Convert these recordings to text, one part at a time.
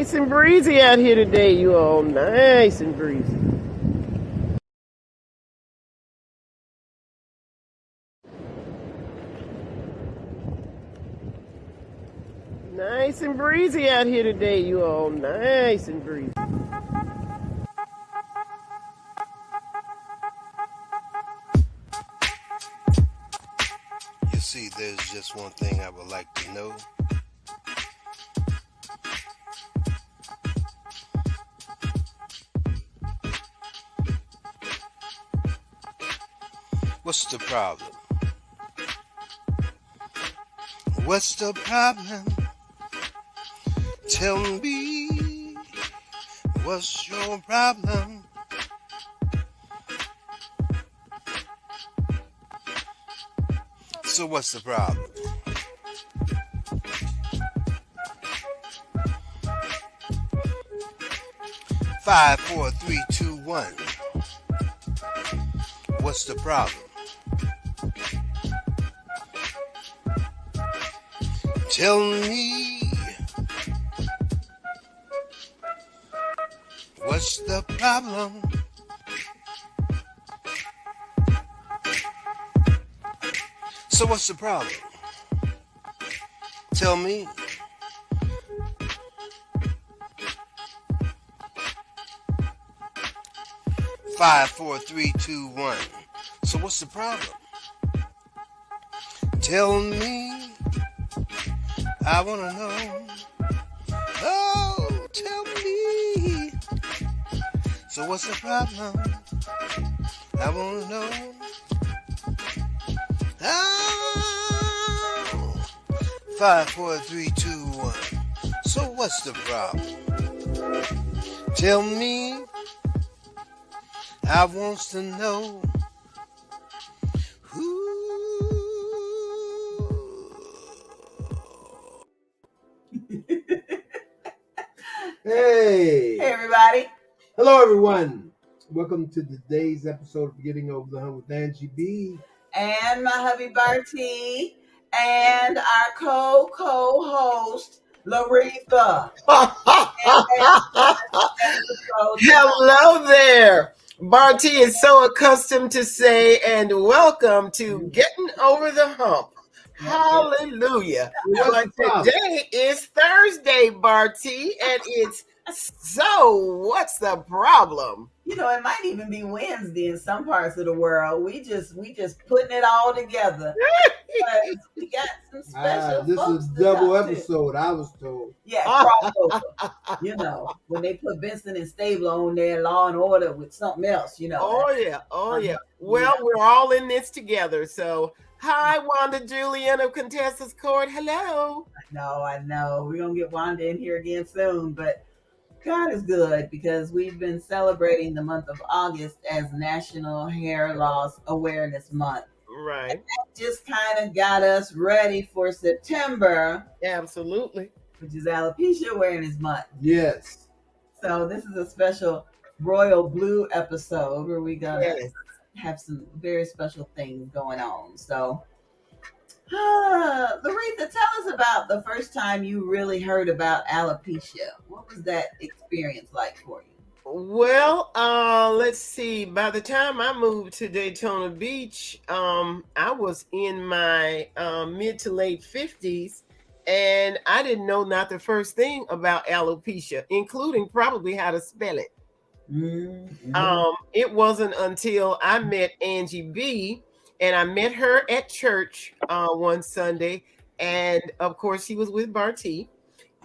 Nice and breezy out here today, you all. Nice and breezy. Nice and breezy out here today, you all. Nice and breezy. You see, there's just one thing I would like to know. What's the problem? What's the problem? Tell me, what's your problem? So what's the problem? Five, four, three, two, one. What's the problem? Tell me, what's the problem? So what's the problem? Tell me. Five, four, three, two, one. So what's the problem? Tell me. I wanna know. Oh, tell me. So what's the problem? I wanna know. Oh, 5, 4, 3, 2, 1. So what's the problem? Tell me. I wants to know. Hey everybody. Hello everyone. Welcome to today's episode of Getting Over the Hump with Angie B. And my hubby Bertie. And our co-host, Laretha. Hello there. Barty is so accustomed to say, and welcome to Getting Over the Hump. Hallelujah. But today is Thursday, Barty, and it's so what's the problem? You know, it might even be Wednesday in some parts of the world. We just putting it all together. We got some special This folks is to double talk to. episode, I was told. Yeah, crossover. You know, when they put Benson and Stabler on there, Law and Order with something else, you know. Oh yeah. Well, we're all in this together. So hi, Wanda Julian of Contessa's Court. Hello. I know. We're going to get Wanda in here again soon, but God is good because we've been celebrating the month of August as National Hair Loss Awareness Month. Right. And that just kind of got us ready for September. Absolutely. Which is Alopecia Awareness Month. Yes. So this is a special Royal Blue episode where we're going to have some very special things going on. So Laretha, tell us about the first time you really heard about alopecia. What was that experience like for you? Well, let's see. By the time I moved to Daytona Beach, I was in my mid to late 50s, and I didn't know not the first thing about alopecia, including probably how to spell it. Mm-hmm. It wasn't until I met Angie B, and I met her at church one Sunday, and of course she was with Barty,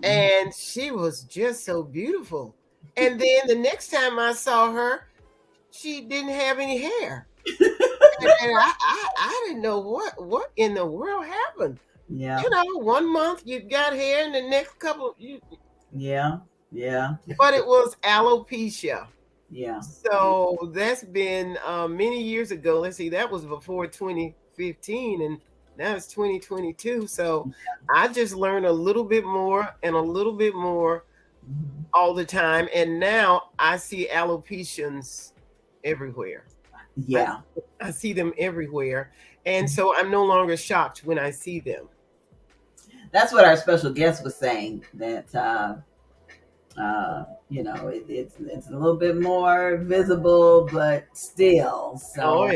and she was just so beautiful. And then the next time I saw her, she didn't have any hair, and I didn't know what in the world happened. Yeah, you know, 1 month you got hair, and the next couple yeah. But it was alopecia. Yeah. So that's been many years ago. Let's see, that was before 2015, and now it's 2022. So I just learned a little bit more and a little bit more all the time. And now I see alopecians everywhere. Yeah. I see them everywhere. And so I'm no longer shocked when I see them. That's what our special guest was saying, that It's a little bit more visible, but still. So Oh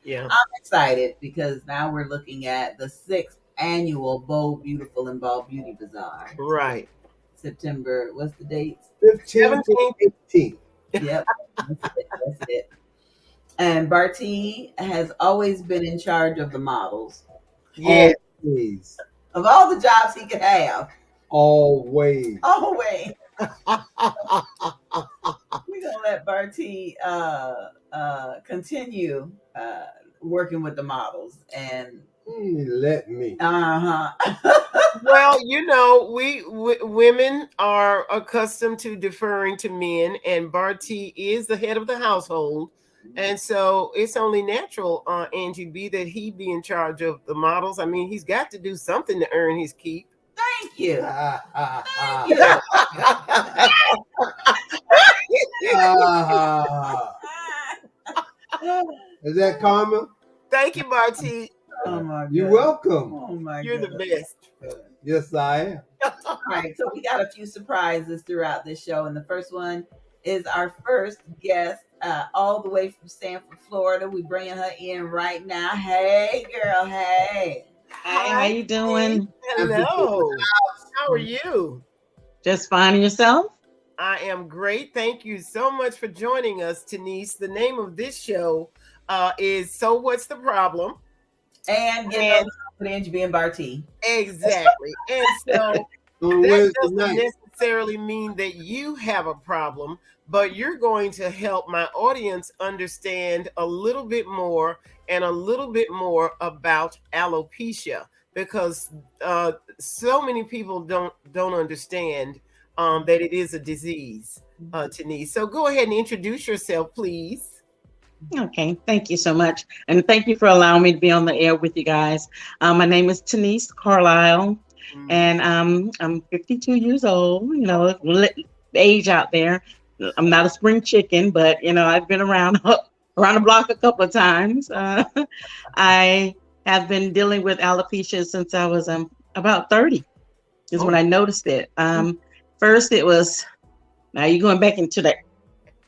yeah. I'm excited because now we're looking at the 6th annual Bold, Beautiful, and Bald Beauty Bazaar. Right. September, what's the dates? 15th to 18th. Yep, that's it. And Barty has always been in charge of the models. Yeah. Always. Of all the jobs he could have. Always. Always. We're gonna let Barty continue working with the models and Let me. Well, we women are accustomed to deferring to men, and Barty is the head of the household, and so it's only natural, Angie B, that he be in charge of the models. I mean, he's got to do something to earn his keep. Thank you. Is that Karma? Thank you, Barty. Oh my God. You're welcome. Oh my You're God. the best. Yes, I am. All right, so we got a few surprises throughout this show, and the first one is our first guest, all the way from Sanford, Florida. We bringing her in right now. Hey, girl. Hey. Hi, how you doing? Hello. How are you? Just finding yourself? I am great. Thank you so much for joining us, Denise. The name of this show is So What's the Problem? And get with Angie B and Barty. Exactly. And so On that Wednesday doesn't night. necessarily mean that you have a problem, but you're going to help my audience understand a little bit more about alopecia, because so many people don't understand that it is a disease, Denise. So go ahead and introduce yourself, please. Okay, thank you so much. And thank you for allowing me to be on the air with you guys. My name is Denise Carlisle, and I'm 52 years old, age out there. I'm not a spring chicken, but, I've been around the block a couple of times. I have been dealing with alopecia since I was about 30 is when I noticed it. First, it was, now you're going back into the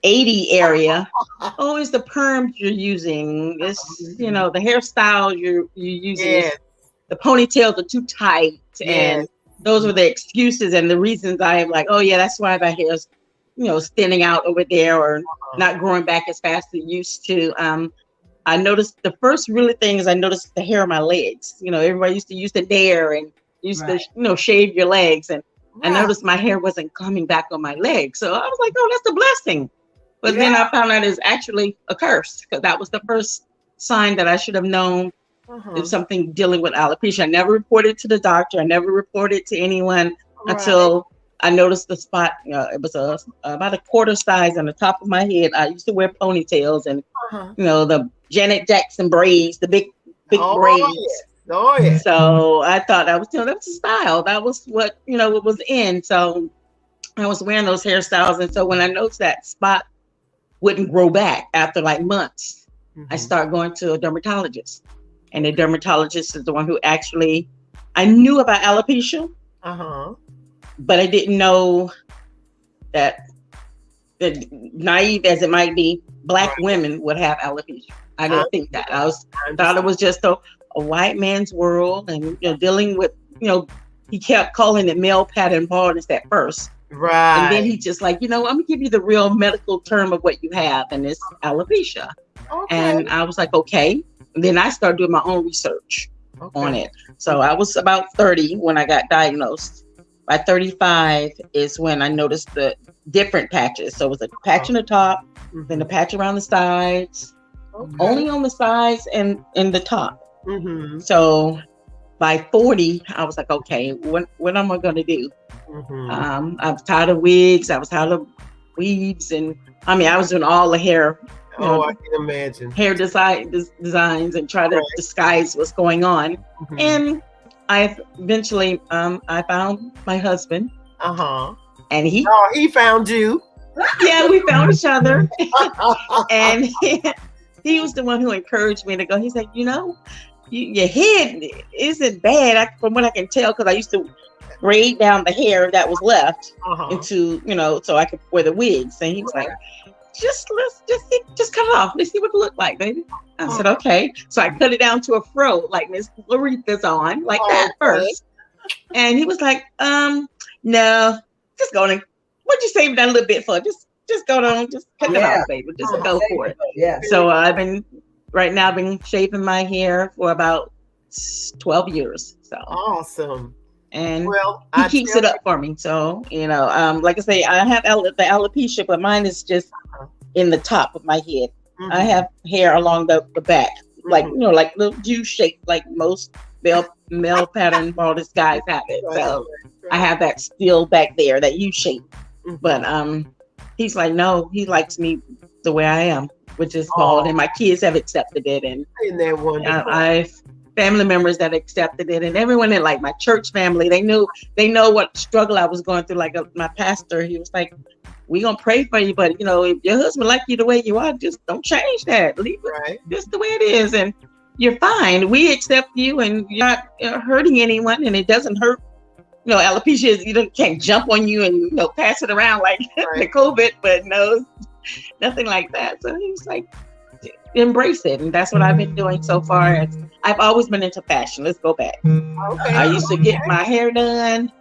80 area. Oh, it's the perms you're using. It's, the hairstyle you're using. Yes. The ponytails are too tight. And those were the excuses and the reasons I am like, oh yeah, that's why my hair's, thinning out over there or not growing back as fast as it used to. I noticed the first really thing is I noticed the hair on my legs. Everybody used to use the Nair and used to, shave your legs. And I noticed my hair wasn't coming back on my legs. So I was like, oh, that's a blessing. But then I found out it's actually a curse, because that was the first sign that I should have known it was something dealing with alopecia. I never reported to the doctor. I never reported to anyone until I noticed the spot. It was about a quarter size on the top of my head. I used to wear ponytails and, the Janet Jackson braids, the big braids. Yes. Oh, yeah. So I thought that was a style. That was what, what was in. So I was wearing those hairstyles. And so when I noticed that spot wouldn't grow back after like months, I started going to a dermatologist. And the dermatologist is the one who actually, I knew about alopecia, but I didn't know that naive as it might be, Black women would have alopecia. I didn't think that. I thought it was just a white man's world, and dealing with, he kept calling it male pattern baldness at first. Right. And then he just like, I'm gonna give you the real medical term of what you have, and it's alopecia. Okay. And I was like, okay. And then I started doing my own research on it. So I was about 30 when I got diagnosed. By 35 is when I noticed the different patches. So it was a patch on the top, then a patch around the sides, only on the sides and in the top. So by 40, I was like, okay, what am I going to do? I was tired of wigs. I was tired of weaves. And I was doing all the hair. I can imagine. Hair designs and try to disguise what's going on. And I eventually, I found my husband. And he found you. Yeah, we found each other. And he was the one who encouraged me to go. He's like, your head isn't bad from what I can tell, because I used to sprayed down the hair that was left Uh-huh. into, so I could wear the wigs. And he was like, just cut it off. Let's see what it looked like, baby. I said, okay. So I cut it down to a fro, like Miss Laretha's on, like that first. And he was like, no, just go on. What'd you save that a little bit for? Just go on, just cut it off, baby. Just go for it. Yeah. So I've been shaving my hair for about 12 years. So Awesome. and Well, he keeps it up for me. So, like I say, I have the alopecia, but mine is just in the top of my head. Mhm. I have hair along the back, like, like little U shape, like most male pattern baldest guys have it. So I have that still back there, that U shape. Mhm. But he's like, no, he likes me the way I am, which is bald, and my kids have accepted it. And Isn't that wonderful? I've family members that accepted it, and everyone in like my church family, they know what struggle I was going through. Like my pastor, he was like, we gonna pray for you, but if your husband like you the way you are, just don't change that. Leave it just the way it is, and you're fine. We accept you, and you're not hurting anyone, and it doesn't hurt. Alopecia is, you can't jump on you and pass it around like the COVID, but no, nothing like that. So he was like, embrace it, and that's what I've been doing so far. I've always been into fashion. Let's go back. Okay. I used to get my hair done.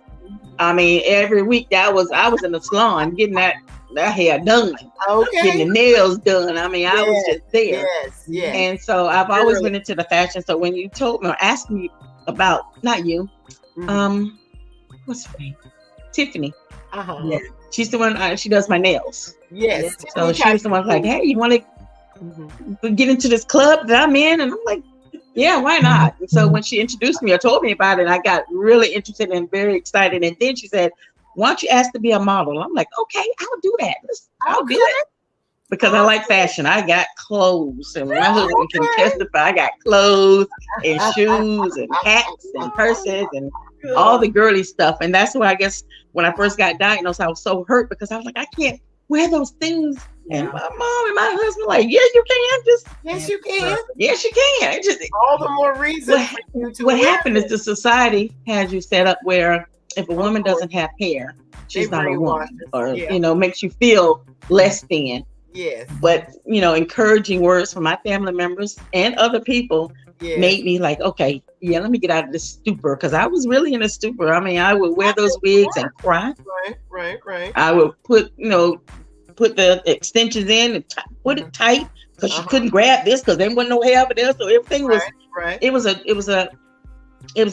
I mean, every week I was in the salon getting that hair done, getting the nails done. I mean, I was just there. Yes. And so I've always been into the fashion. So when you told me or asked me about, not you, what's her name? Tiffany. Uh-huh. Yeah. She's the one. She does my nails. Yes. So she was the one like, hey, you want to get into this club that I'm in? And I'm like, yeah, why not? And so when she introduced me or told me about it, I got really interested and very excited. And then she said, why don't you ask to be a model? I'm like, okay, I'll do that. I'll do it. Because I like fashion. I got clothes, and my husband can testify. I got clothes and shoes and hats and purses and all the girly stuff. And that's why I guess when I first got diagnosed, I was so hurt because I was like, I can't wear those things. And my mom and my husband were like, yeah, you can. Yes, you can. Yes, you can. It just All the more reason for you to what wear happened is the society has you set up where if a woman doesn't have hair, she's not a woman, or makes you feel less than. Yes. But encouraging words from my family members and other people made me like, okay, let me get out of this stupor, because I was really in a stupor. I mean, I would wear those wigs and cry. Right. I would put the extensions in and put it tight because you couldn't grab this because there wasn't no hair over there. So everything was It was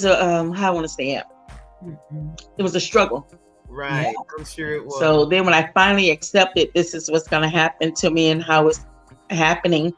a how I want to say it. It was a struggle. Right. Yeah. I'm sure it was. So then when I finally accepted this is what's going to happen to me and how it's happening,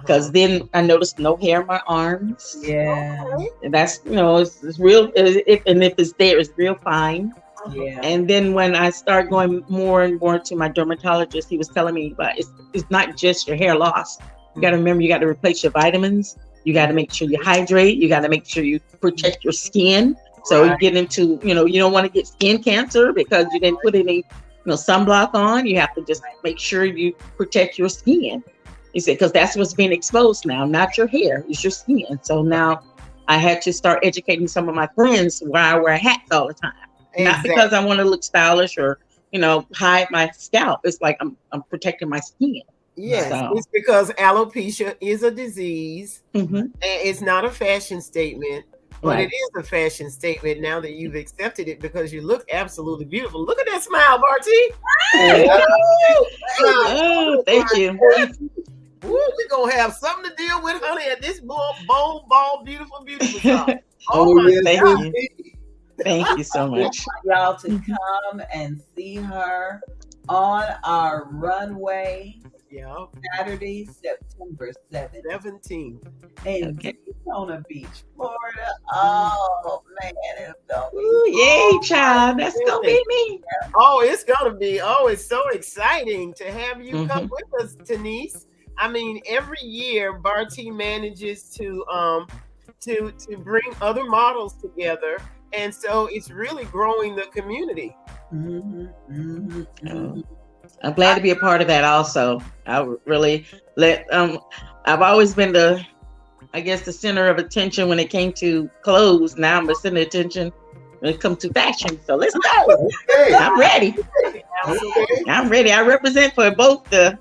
because then I noticed no hair in my arms. Yeah. And that's, it's real. And if it's there, it's real fine. Yeah. And then when I started going more and more to my dermatologist, he was telling me about it's not just your hair loss. You got to remember, you got to replace your vitamins. You got to make sure you hydrate. You got to make sure you protect your skin. So you get into, you don't want to get skin cancer because you didn't put any, sunblock on. You have to just make sure you protect your skin. He said, because that's what's being exposed now, not your hair, it's your skin. So now I had to start educating some of my friends why I wear hats all the time. Not because I want to look stylish or, hide my scalp. It's like I'm protecting my skin. Yes, it's because alopecia is a disease, and it's not a fashion statement. But it is a fashion statement now that you've accepted it, because you look absolutely beautiful. Look at that smile, Barty. Thank you. We're going to have something to deal with, honey, at this bold, bald, beautiful song. Thank you. Thank you so much. Y'all to come and see her on our runway. Yeah. Saturday, September 17th. In Daytona Beach, Florida. Oh, man. It's going to be yay, child. That's going to be me. Oh, it's going to be. Oh, it's so exciting to have you come with us, Denise. I mean, every year, Barty manages to bring other models together. And so it's really growing the community. I'm glad to be a part of that also. I really I've always been the center of attention when it came to clothes. Now I'm the center of attention when it comes to fashion. So let's go. Hey, I'm ready. okay. I'm ready. I represent for both the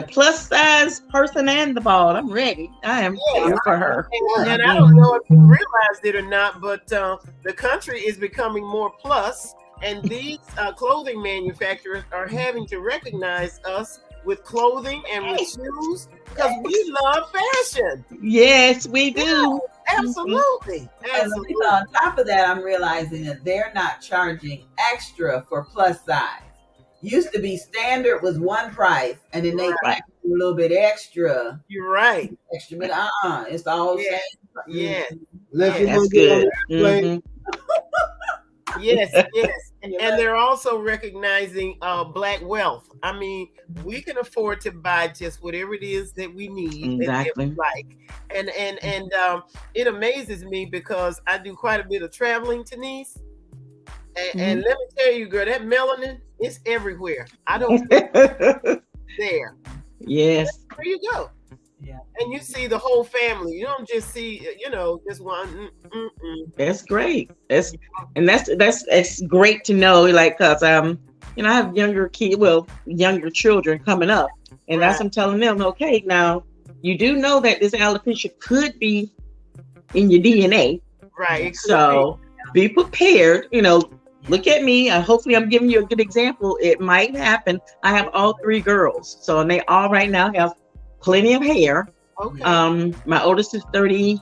plus size person and the bald. I'm ready. I am here for her. And I don't know if you realized it or not, but the country is becoming more plus, and these clothing manufacturers are having to recognize us with clothing and with shoes because we love fashion. Yes, we do. Absolutely. And on top of that, I'm realizing that they're not charging extra for plus size. Used to be standard was one price, and then they charge you a little bit extra. You're right. Extra, but it's all same. Yes. That's good. Yes, yes. And they're also recognizing Black wealth. I mean, we can afford to buy just whatever it is that we need and that we like. And it amazes me because I do quite a bit of traveling, Denise. And let me tell you, girl, that melanin is everywhere. I don't there. Yes. There you go. Yeah. And you see the whole family. You don't just see, just one. That's great. That's great to know. Like, cause I have younger children coming up, and that's I'm telling them. Okay, now you do know that this alopecia could be in your DNA, right? So be prepared. Look at me. Hopefully, I'm giving you a good example. It might happen. I have all 3 girls, so and they all right now have plenty of hair. Okay. My oldest is 32,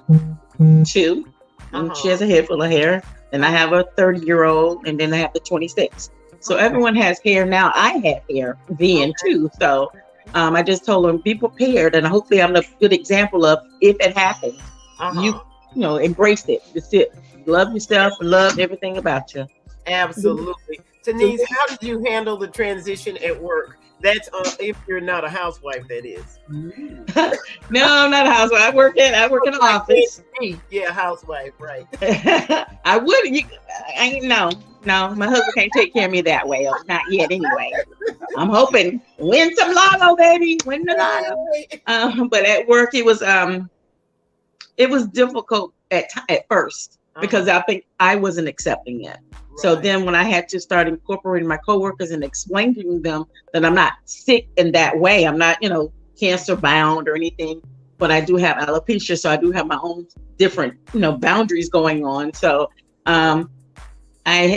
and she has a head full of hair. And I have a 30-year-old, and then I have the 26. So everyone has hair now. I had hair then too. So I just told them be prepared, and hopefully I'm a good example of if it happens, you embrace it. That's it. Love yourself, love everything about you. Absolutely. Denise, how did you handle the transition at work? That's if you're not a housewife, that is. No, I'm not a housewife. I work in an office. Yeah, housewife, right. I would. No, my husband can't take care of me that way. Not yet, anyway. I'm hoping win some lotto, baby. Win the lotto. But at work, it was difficult at first because I think I wasn't accepting it. So then when I had to start incorporating my coworkers and explaining to them that I'm not sick in that way, I'm not, cancer bound or anything, but I do have alopecia. So I do have my own different, boundaries going on. So I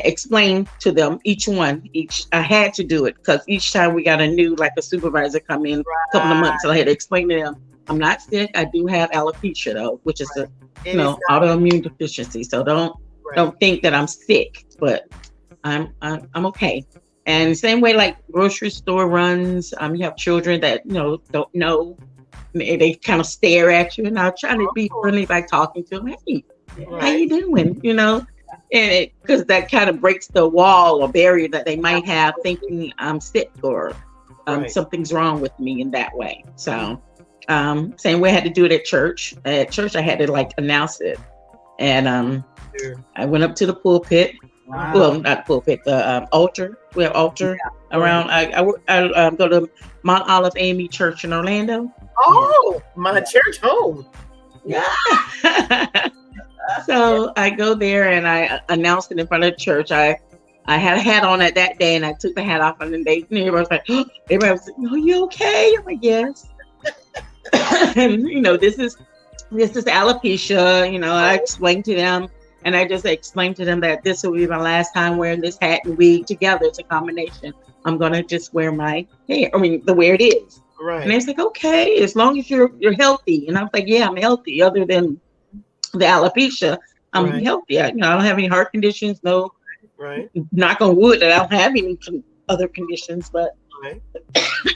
explained to them I had to do it because each time we got a supervisor come in a couple of months. So I had to explain to them, I'm not sick. I do have alopecia though, which is autoimmune deficiency. So don't think that I'm sick, but I'm okay. And same way like grocery store runs, you have children that don't know. They kind of stare at you, and I'll try to be friendly by talking to them. Hey, how you doing? And because that kind of breaks the wall or barrier that they might have thinking I'm sick or something's wrong with me in that way. So same way I had to do it at church. At church, I had to announce it, and I went up to the pulpit. Wow. Well, not the pulpit, the altar. We have altar around. I go to Mount Olive AME Church in Orlando. Oh, my church home. Yeah. So I go there and I announced it in front of the church. I had a hat on at that day, and I took the hat off, and then everybody was like, everybody was like, "Oh, you okay?" I'm like, "Yes." And this is alopecia. I explained to them. And I just explained to them that this will be my last time wearing this hat and wig together. It's a combination. I'm going to just wear my hair. the way it is. Right. And it's like, okay, as long as you're healthy. And I was like, yeah, I'm healthy. Other than the alopecia, I'm healthy. I don't have any heart conditions. No, knock on wood that I don't have any other conditions. But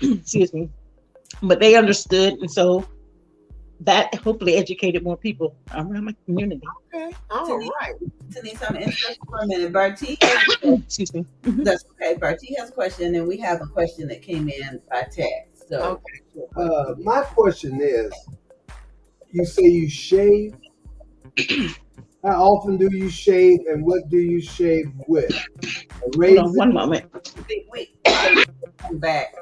excuse me. But they understood. And so that hopefully educated more people around my community. Okay. All right. Denise, I'm interested for a minute. Barty, excuse me. That's okay. Barty has a question, and we have a question that came in by text. So, my question is: you say you shave. How often do you shave, and what do you shave with? Hold on one moment. We come back.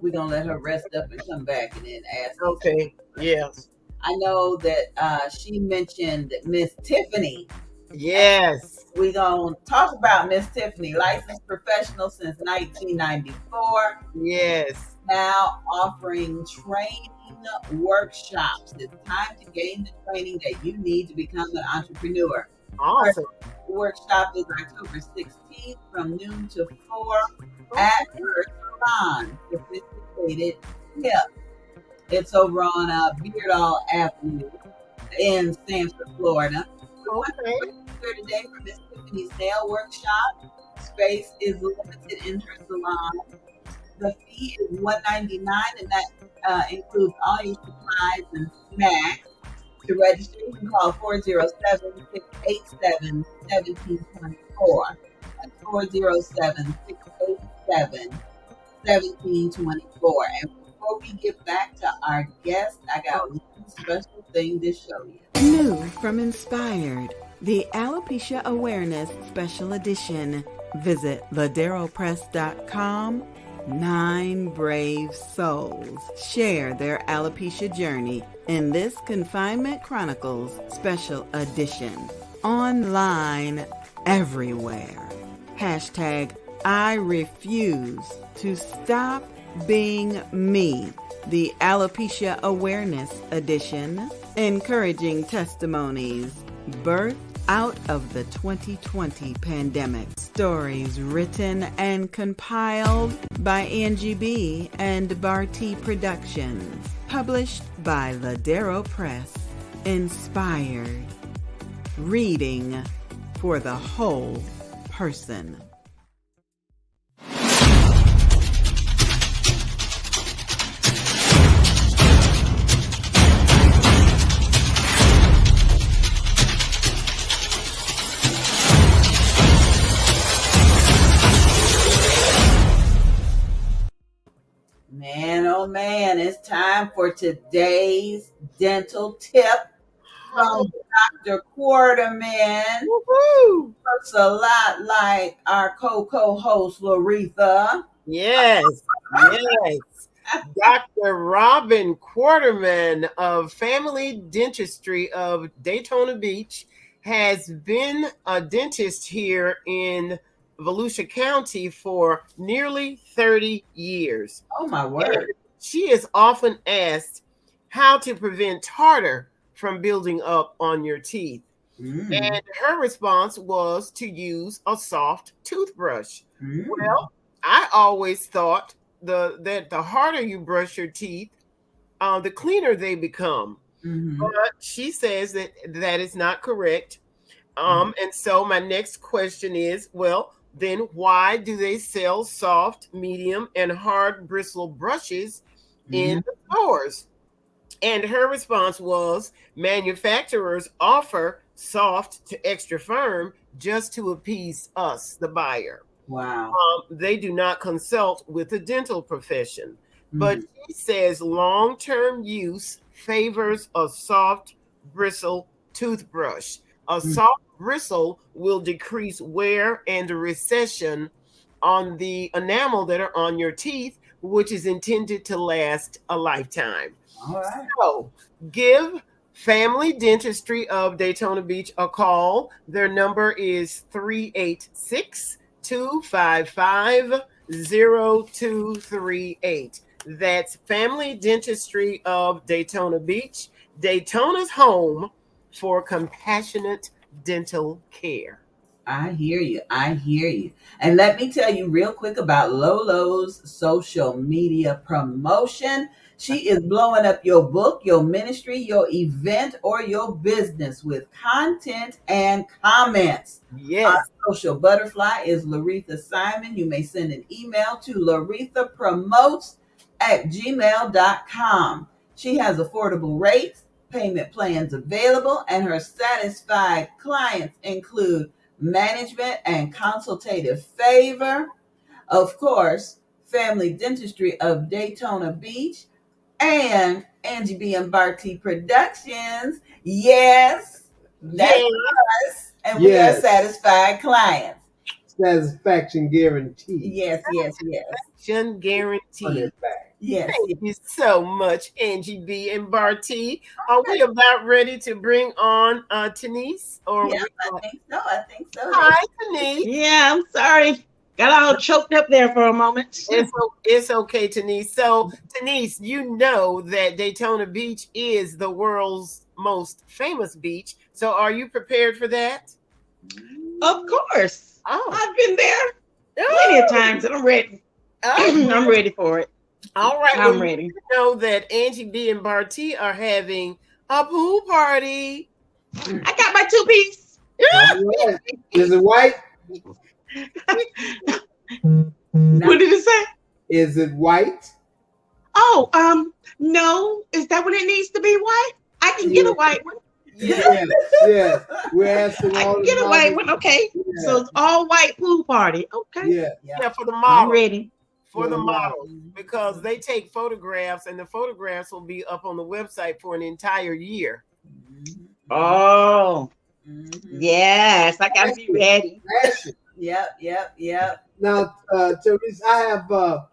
We're gonna let her rest up and come back and then ask. Okay. Yes. I know that she mentioned Miss Tiffany Yes. We're going to talk about Miss Tiffany, licensed professional since 1994, Yes. now offering training workshops. It's time to gain the training that you need to become an entrepreneur. Awesome. The workshop is October 16th from noon to 4 at her salon, Sophisticated Tip. It's over on Beardall Avenue in Sanford, Florida. Okay. Here today for Miss Tiffany's nail workshop. Space is limited in her salon. The fee is $199, and that includes all your supplies and snacks. To register, you can call 407-687-1724. That's 407-687-1724. And before we get back to our guest, I got one special thing to show you. New from Inspired, the Alopecia Awareness Special Edition. Visit laderopress.com. 9 brave souls share their alopecia journey in this Confinement Chronicles Special Edition. Online everywhere. Hashtag I refuse to stop being me. The Alopecia Awareness Edition, encouraging testimonies birthed out of the 2020 pandemic. Stories written and compiled by Angie B. and Barty Productions. Published by Ladero Press. Inspired. Reading for the whole person. Man, oh man, it's time for today's dental tip from Dr. Quarterman. Woohoo! Looks a lot like our co-host, Laretha. Yes. Yes. Dr. Robin Quarterman of Family Dentistry of Daytona Beach has been a dentist here in Volusia County for nearly 30 years. Oh, my word. She is often asked how to prevent tartar from building up on your teeth. And her response was to use a soft toothbrush. Well, I always thought that the harder you brush your teeth, the cleaner they become. But she says that is not correct. And so my next question is, well, then why do they sell soft, medium, and hard bristle brushes in the stores? And her response was, manufacturers offer soft to extra firm just to appease us, the buyer. Wow. They do not consult with the dental profession. But she says long-term use favors a soft bristle toothbrush. A soft bristle will decrease wear and recession on the enamel that are on your teeth, which is intended to last a lifetime. All right. So give Family Dentistry of Daytona Beach a call. Their number is 386-255-0238. That's Family Dentistry of Daytona Beach, Daytona's home for compassionate dental care. I hear you. I hear you. And let me tell you real quick about Lolo's social media promotion. She is blowing up your book, your ministry, your event, or your business with content and comments. Yes. Our social butterfly is Laretha Simon. You may send an email to larethapromotes@gmail.com. She has affordable rates, payment plans available, and her satisfied clients include management and consultative favor. Of course, Family Dentistry of Daytona Beach and Angie B. and Barty Productions. Yes, that's us. And we are satisfied clients. Satisfaction guaranteed. Yes, yes, yes. Satisfaction guaranteed. Yes. Thank you so much, Angie B and Barty. Are we about ready to bring on Denise? Or Yeah, I think so. I think so. hi, Denise. Yeah, I'm sorry. Got all choked up there for a moment. It's okay, Denise. So, Denise, you know that Daytona Beach is the world's most famous beach. So, are you prepared for that? Of course. Oh, I've been there plenty of times and I'm ready. I'm ready for it. All right. I'm well, ready. You know that Angie B and Barty are having a pool party. I got my 2-piece. All right. Is it white? What did it say? Is it white? Oh, no. Is that what it needs to be? White? I can get a white one. Yes, yes. We're asking I all can the get a white models. one. Okay. Yeah. So it's all white pool party. Okay. Yeah. Yeah, for the I'm model. ready. For the Yeah. model, because they take photographs, and the photographs will be up on the website for an entire year. Oh, Mhm. yes. I got to be ready. Fashion. Yep. Now, Therese, I have a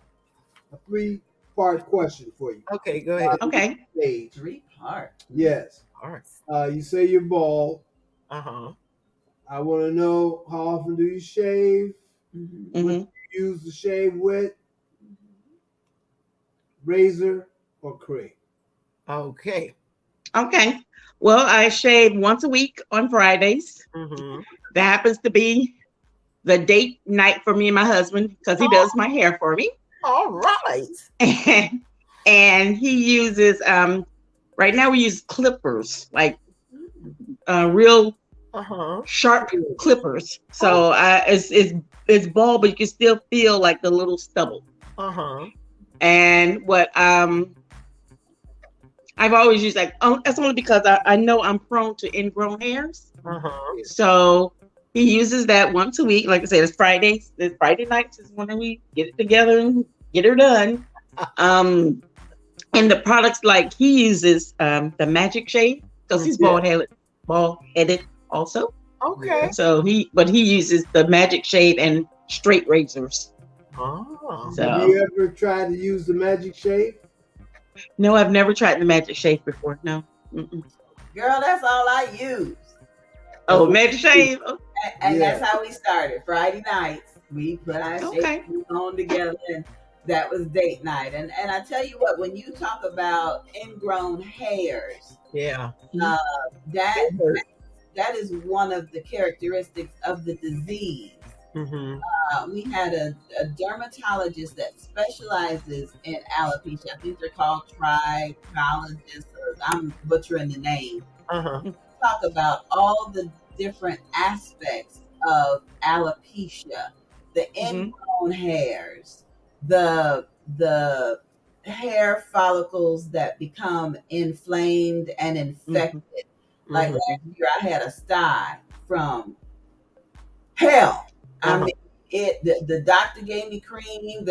3-part question for you. Okay, go ahead. Okay. Stage. 3 parts. Yes. All right. You say you're bald. Uh-huh. I want to know, how often do you shave? Mhm. What hmm do you use to shave with? Razor or cream? Okay. Okay. Well, I shave once a week on Fridays. Mm-hmm. That happens to be the date night for me and my husband because he does my hair for me. All right. And he uses right now we use clippers, like real Uh-huh. sharp clippers. So it's bald, but you can still feel like the little stubble. Uh-huh. And what I've always used, like, that's only because I know I'm prone to ingrown hairs. Uh-huh. So he uses that once a week. Like I said, it's Fridays. It's Friday nights is when we get it together and get her done. And the products, like, he uses the Magic Shave because he's bald-headed also. Okay. So he uses the Magic Shave and straight razors. Oh. So Have you ever tried to use the Magic Shave? no, I've never tried the Magic Shave before. No. Mm-mm. Girl, that's all I use. Oh, Magic Shave. Oh, And Yeah. that's how we started. Friday nights, we put our Okay. shake on together, and that was date night. And I tell you what, when you talk about ingrown hairs, Yeah. that is one of the characteristics of the disease. Mm-hmm. We had a dermatologist that specializes in alopecia. I think they're called trichologists. I'm butchering the name. Uh-huh. Talk about all the different aspects of alopecia, the ingrown hairs, the hair follicles that become inflamed and infected. Like Mhm. last year, I had a sty from hell. I mean, the doctor gave me cream.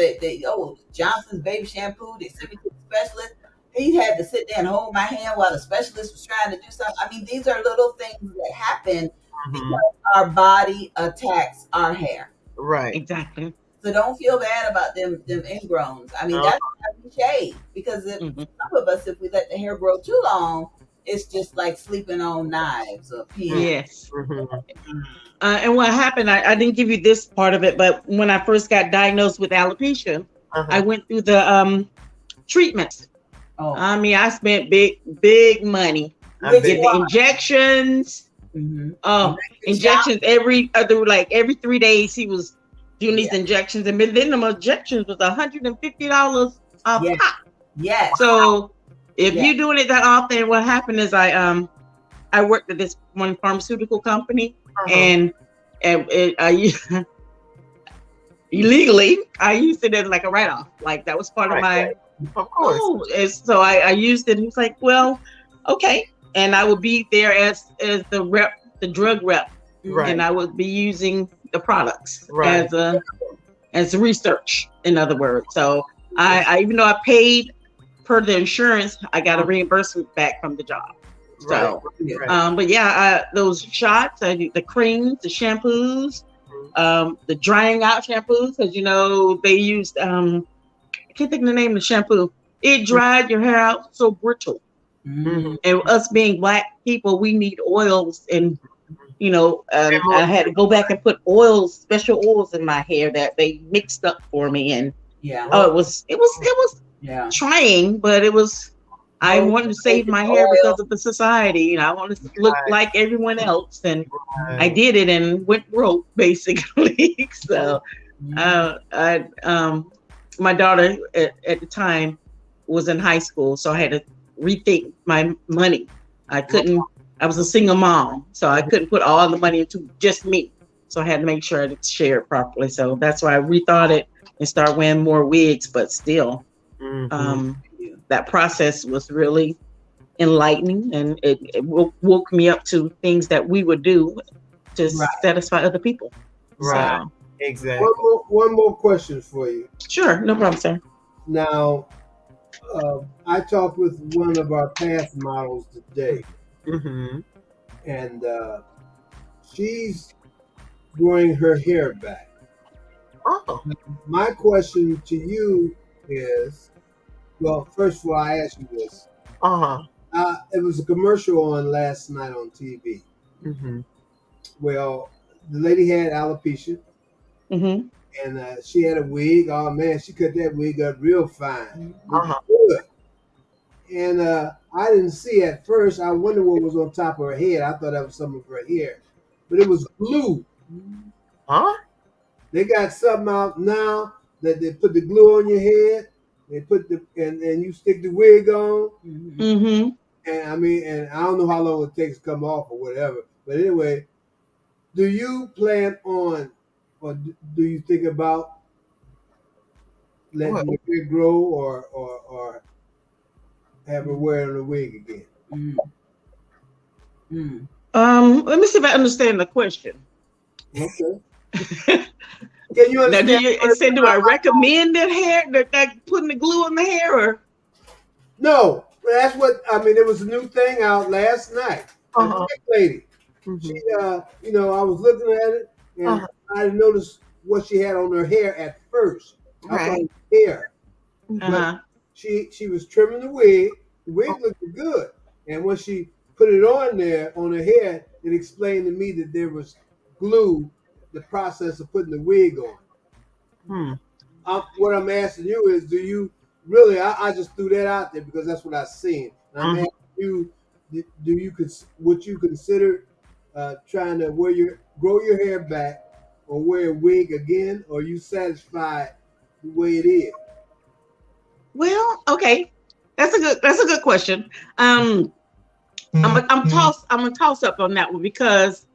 Johnson's baby shampoo. They sent me to the specialist. He had to sit there and hold my hand while the specialist was trying to do something. I mean, these are little things that happen because our body attacks our hair. Right. exactly. So don't feel bad about them ingrowns. I mean, that's why we shave, because if some of us, if we let the hair grow too long, it's just like sleeping on knives or pins. Yes. Mm-hmm. And what happened, I didn't give you this part of it, but when I first got diagnosed with alopecia, I went through the treatments. Oh, I mean, I spent big money. I Get the injections. Injections every 3 days. He was doing these injections, and then them injections was $150 a Yes. pop. yes. So if you're doing it that often, what happened is I worked at this one pharmaceutical company, and I illegally I used it as like a write-off. Like that was part of my. Of course. So I used it. He was like, well, okay, and I would be there as the rep, the drug rep, Right. and I would be using the products Right. as research, in other words. So I even though I paid per the insurance, I got a reimbursement back from the job. So, Right. but yeah, those shots, I do the creams, the shampoos, the drying out shampoos, because they used can't think of the name of the shampoo. It dried your hair out so brittle. Mhm. And us being Black people, we need oils, and I had to go back and put special oils in my hair that they mixed up for me. And Yeah. it was Yeah. trying, but I wanted to save my hair because of the society. I wanted to look like everyone else, and I did it and went broke basically. So, my daughter at the time was in high school, so I had to rethink my money. I was a single mom, so I couldn't put all the money into just me. So I had to make sure I share it properly. So that's why I rethought it and start wearing more wigs, but still. That process was really enlightening, and it woke me up to things that we would do to satisfy other people. Right. So, Exactly. One more question for you. sure, no problem, sir. Now, I talked with one of our past models today, Mm-hmm. and she's growing her hair back. Oh. My question to you is, well, first of all, I ask you this. Uh-huh. It was a commercial on last night on TV. Mm-hmm. Well, the lady had alopecia, Mm-hmm. and she had a wig. Oh man, she cut that wig up real fine. Uh-huh. Good. And I didn't see at first. I wondered what was on top of her head. I thought that was some of her hair, but it was glue. Huh? They got something out now that they put the glue on your head. They put and you stick the wig on. Mm-hmm. And I don't know how long it takes to come off or whatever. But anyway, do you plan on, or do you think about letting your hair grow, or have her wearing a wig again? Let me see if I understand the question. Okay. Can you Now, understand? do I recommend that putting the glue on the hair, or? No, that's what I mean. There was a new thing out last night. A black lady. Mm-hmm. She, I was looking at it, and I didn't notice what she had on her hair at first. I thought it was hair. But she was trimming the wig. The wig looked good, and when she put it on there on her hair, it explained to me that there was glue. The process of putting the wig on. What I'm asking you is, do you really? I just threw that out there because that's what I seen. And I'm asking you, would you consider trying to grow your hair back or wear a wig again, or are you satisfied the way it is? Well, okay, that's a good question. I'm a toss up on that one because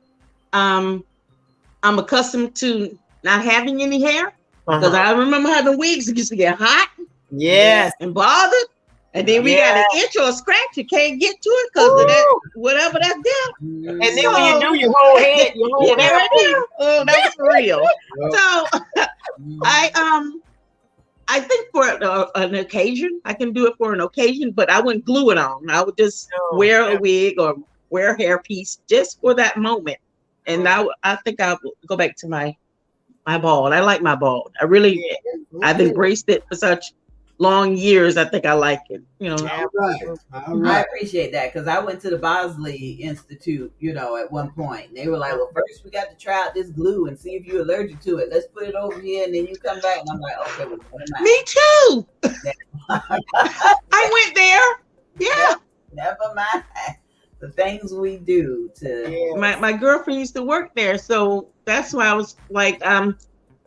I'm accustomed to not having any hair because I remember having wigs that used to get hot, and bothered, and then we got an itch or a scratch. You can't get to it because of that, whatever that's there. And then when you do your whole head, oh, that's for real. So I think for an occasion, I can do it for an occasion, but I wouldn't glue it on. I would just wear a wig or wear a hairpiece just for that moment. And I think I'll go back to my bald. I like my bald. I've embraced it for such long years. I think I like it. All right. I appreciate that because I went to the Bosley Institute, at one point. And they were like, well, first we got to try out this glue and see if you're allergic to it. Let's put it over here and then you come back. And I'm like, okay, well, me too. I went there. Yeah. Never mind. The things we do to my girlfriend used to work there, so that's why I was like,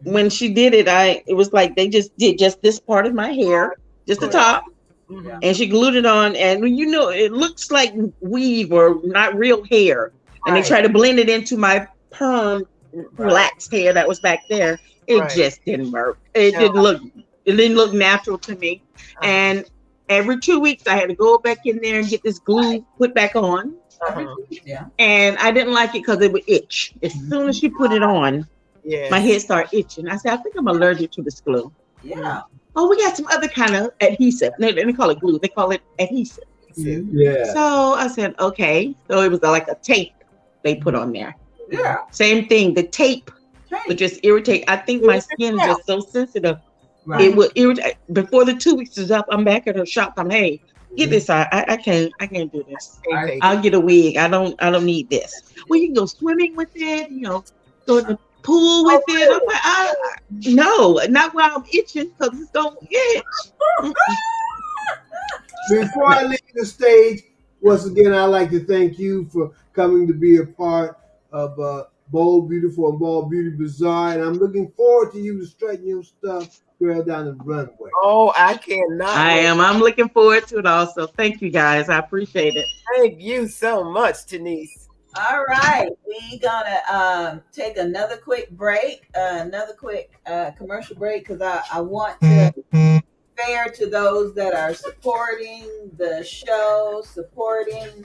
when she did it, it was like they just did just this part of my hair, just the top, and she glued it on, and it looks like weave or not real hair, and they try to blend it into my perm relaxed hair that was back there. It just didn't work. It didn't look natural to me, and every 2 weeks, I had to go back in there and get this glue put back on. And I didn't like it because it would itch. As soon as she put it on, my head started itching. I said, I think I'm allergic to this glue. Yeah. Oh, we got some other kind of adhesive. They didn't call it glue. They call it adhesive. Yeah. So I said, okay. So it was like a tape they put on there. Yeah. Same thing. The tape would just irritate. I think my skin is just so sensitive Right. It would irritate. Before the 2 weeks is up, I'm back at her shop. I'm, hey, get this out. I can't do this. I'll get a wig. I don't need this. Well, you can go swimming with it, go in the pool with it. I'm like, no, not while I'm itching, because it's gonna itch. Before I leave the stage, once again, I'd like to thank you for coming to be a part of Bold, Beautiful, and Bald Beauty Bazaar. And I'm looking forward to you strutting your stuff, girl, down the runway. Oh, I cannot. I'm looking forward to it also. Thank you, guys. I appreciate it. Thank you so much, Denise. All right, we gonna take another quick break, commercial break, because I want to fair to those that are supporting the show, supporting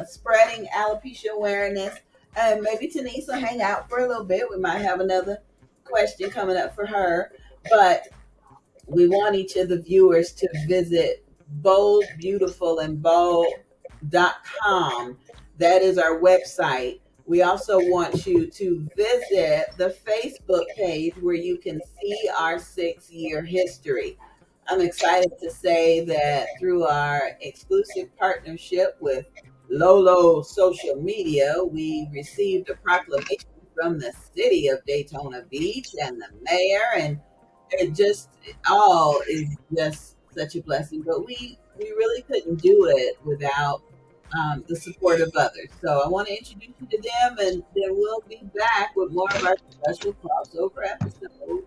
spreading alopecia awareness, and maybe Denise will hang out for a little bit. We might have another question coming up for her, but we want each of the viewers to visit boldbeautifulandbald.com. That is our website. We also want you to visit the Facebook page where you can see our 6-year history. I'm excited to say that through our exclusive partnership with Lolo Social Media, we received a proclamation from the city of Daytona Beach and the mayor, and it all is just such a blessing. But we really couldn't do it without the support of others. So I want to introduce you to them, and then we'll be back with more of our special crossover episode.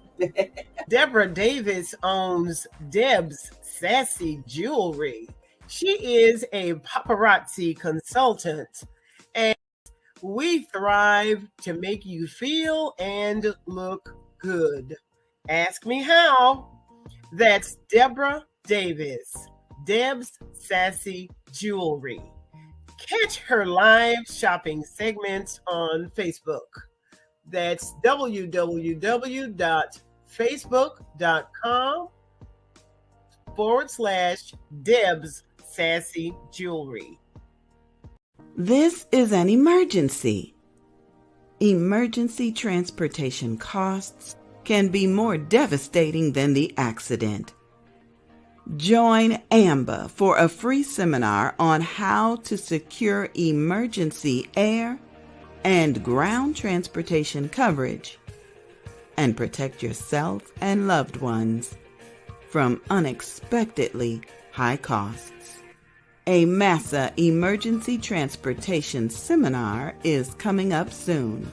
Deborah Davis owns Deb's Sassy Jewelry. She is a paparazzi consultant, and we thrive to make you feel and look good. Ask me how. That's Deborah Davis, Deb's Sassy Jewelry. Catch her live shopping segments on Facebook. That's www.facebook.com/Deb's Sassy Jewelry. This is an emergency. Emergency transportation costs can be more devastating than the accident. Join AMBA for a free seminar on how to secure emergency air and ground transportation coverage and protect yourself and loved ones from unexpectedly high costs. A MASA Emergency Transportation Seminar is coming up soon.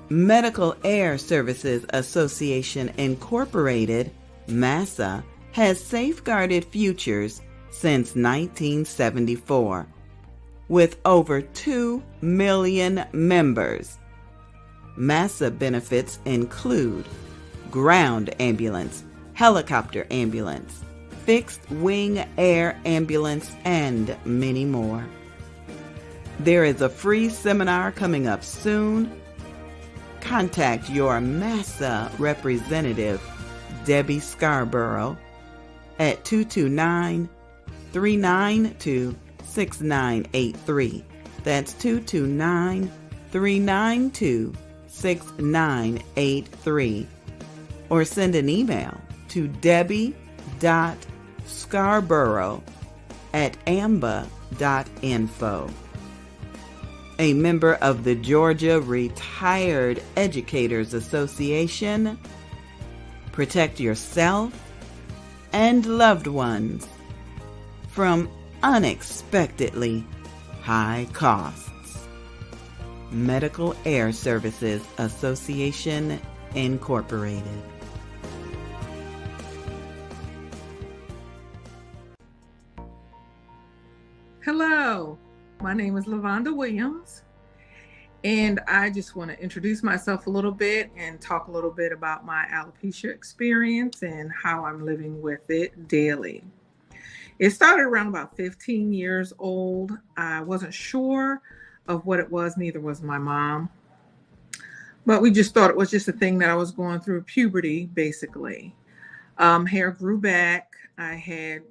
Medical Air Services Association Incorporated, MASA, has safeguarded futures since 1974. With over 2 million members. MASA benefits include ground ambulance, helicopter ambulance, fixed wing air ambulance, and many more. There is a free seminar coming up soon. Contact your MASA representative, Debbie Scarborough, at 229-392-6983. That's 229-392-6983. Or send an email to debbie.scarborough@amba.info. A member of the Georgia Retired Educators Association. Protect yourself and loved ones from unexpectedly high costs. Medical Air Services Association, Incorporated. Hello, my name is LaVonda Williams, and I just want to introduce myself a little bit and talk a little bit about my alopecia experience and how I'm living with it daily. It started around about 15 years old. I wasn't sure of what it was, neither was my mom. But we just thought it was just a thing that I was going through puberty, basically. Hair grew back. I had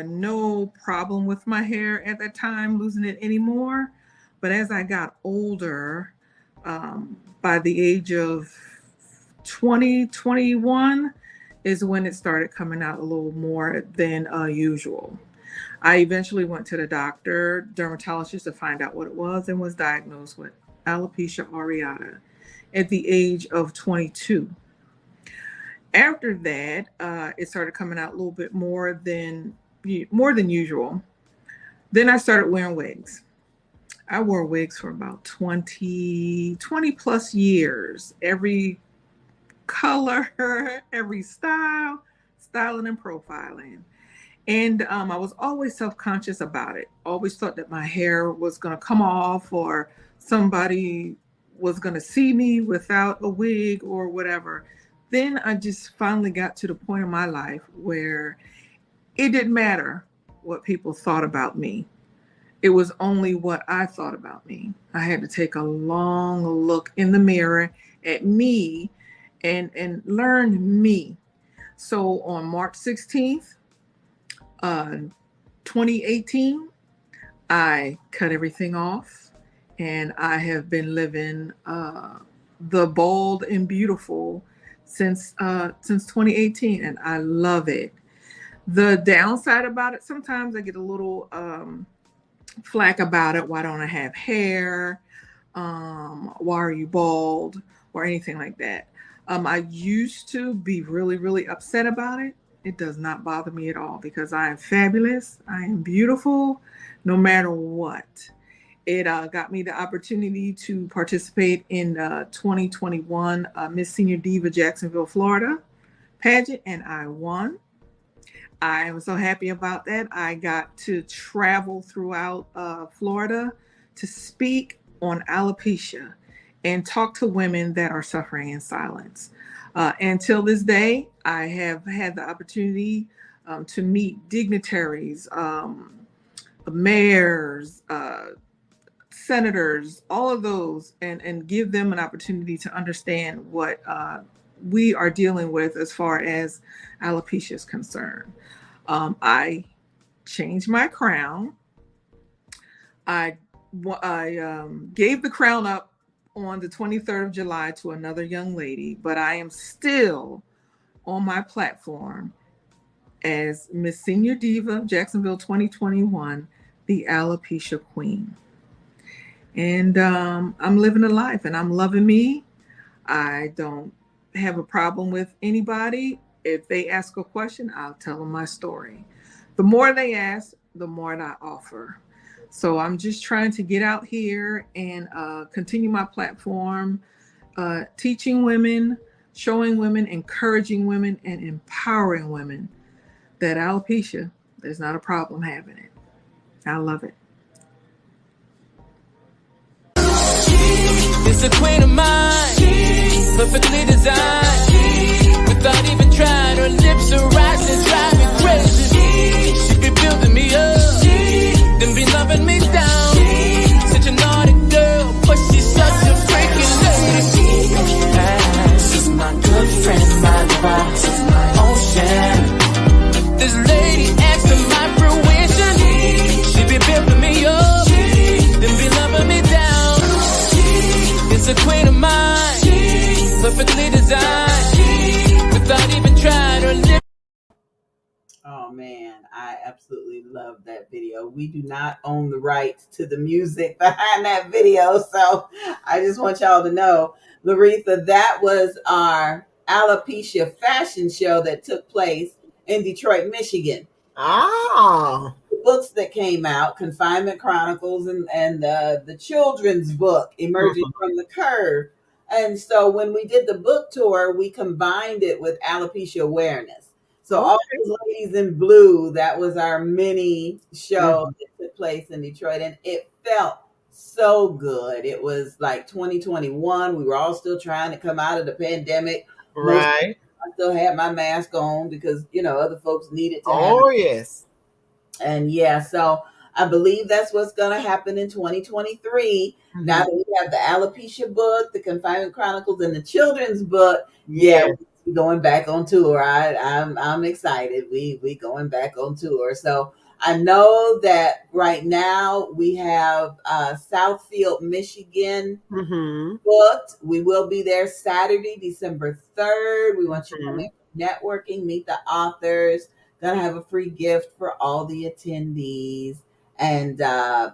no problem with my hair at that time, losing it anymore. But as I got older, by the age of 2021 is when it started coming out a little more than usual. I eventually went to the doctor, dermatologist, to find out what it was and was diagnosed with alopecia areata at the age of 22. After that, it started coming out a little bit more than usual. Then I started wearing wigs. I wore wigs for about 20 plus years. Every color, every style, styling and profiling. And I was always self-conscious about it. Always thought that my hair was going to come off or somebody was going to see me without a wig or whatever. Then I just finally got to the point in my life where it didn't matter what people thought about me. It was only what I thought about me. I had to take a long look in the mirror at me and learn me. So on March 16th, 2018, I cut everything off, and I have been living the bold and beautiful since 2018, and I love it. The downside about it, sometimes I get a little flack about it. Why don't I have hair? Why are you bald? Or anything like that. I used to be really, really upset about it. It does not bother me at all because I am fabulous. I am beautiful, no matter what. It got me the opportunity to participate in 2021 Miss Senior Diva Jacksonville, Florida pageant, and I won. I am so happy about that. I got to travel throughout Florida to speak on alopecia and talk to women that are suffering in silence. Until this day, I have had the opportunity to meet dignitaries, mayors, senators, all of those, and give them an opportunity to understand what we are dealing with as far as alopecia is concerned. I changed my crown. I gave the crown up on the 23rd of July to another young lady, but I am still on my platform as Miss Senior Diva Jacksonville 2021, the Alopecia Queen. And I'm living a life and I'm loving me. I don't have a problem with anybody. If they ask a question, I'll tell them my story. The more they ask, the more I offer. So I'm just trying to get out here and continue my platform, teaching women, showing women, encouraging women, and empowering women that alopecia is not a problem having it. I love it. It's a queen of mine, perfectly designed, without even trying. Her lips are rising, drive me crazy. She be building me up, then be loving me down. Such a naughty girl, but she's such a freaking lady. She's my good friend, my lover, she's my ocean. This lady acts to my fruition. She be building me up, then be loving me down. It's a queen of mine, perfectly designed, without even trying her lips. Oh man, I absolutely love that video. We do not own the rights to the music behind that video, so I just want y'all to know, Laretha, that was our alopecia fashion show that took place in Detroit, Michigan. Ah, Books that came out, Confinement Chronicles and the children's book, Emerging from the Curve. And so when we did the book tour, we combined it with alopecia awareness. So all those ladies in blue, that was our mini show that took place in Detroit. And it felt so good. It was like 2021. We were all still trying to come out of the pandemic. right. I still had my mask on because, other folks needed to have Oh, yes. And yeah, so I believe that's what's going to happen in 2023. Mhm. Now that we have the alopecia book, the Confinement Chronicles, and the children's book, Yeah. we're going back on tour. I'm excited. We going back on tour. So I know that right now we have Southfield, Michigan Mm-hmm. booked. We will be there Saturday, December 3rd. We want you to come in for networking, meet the authors. Gonna have a free gift for all the attendees. And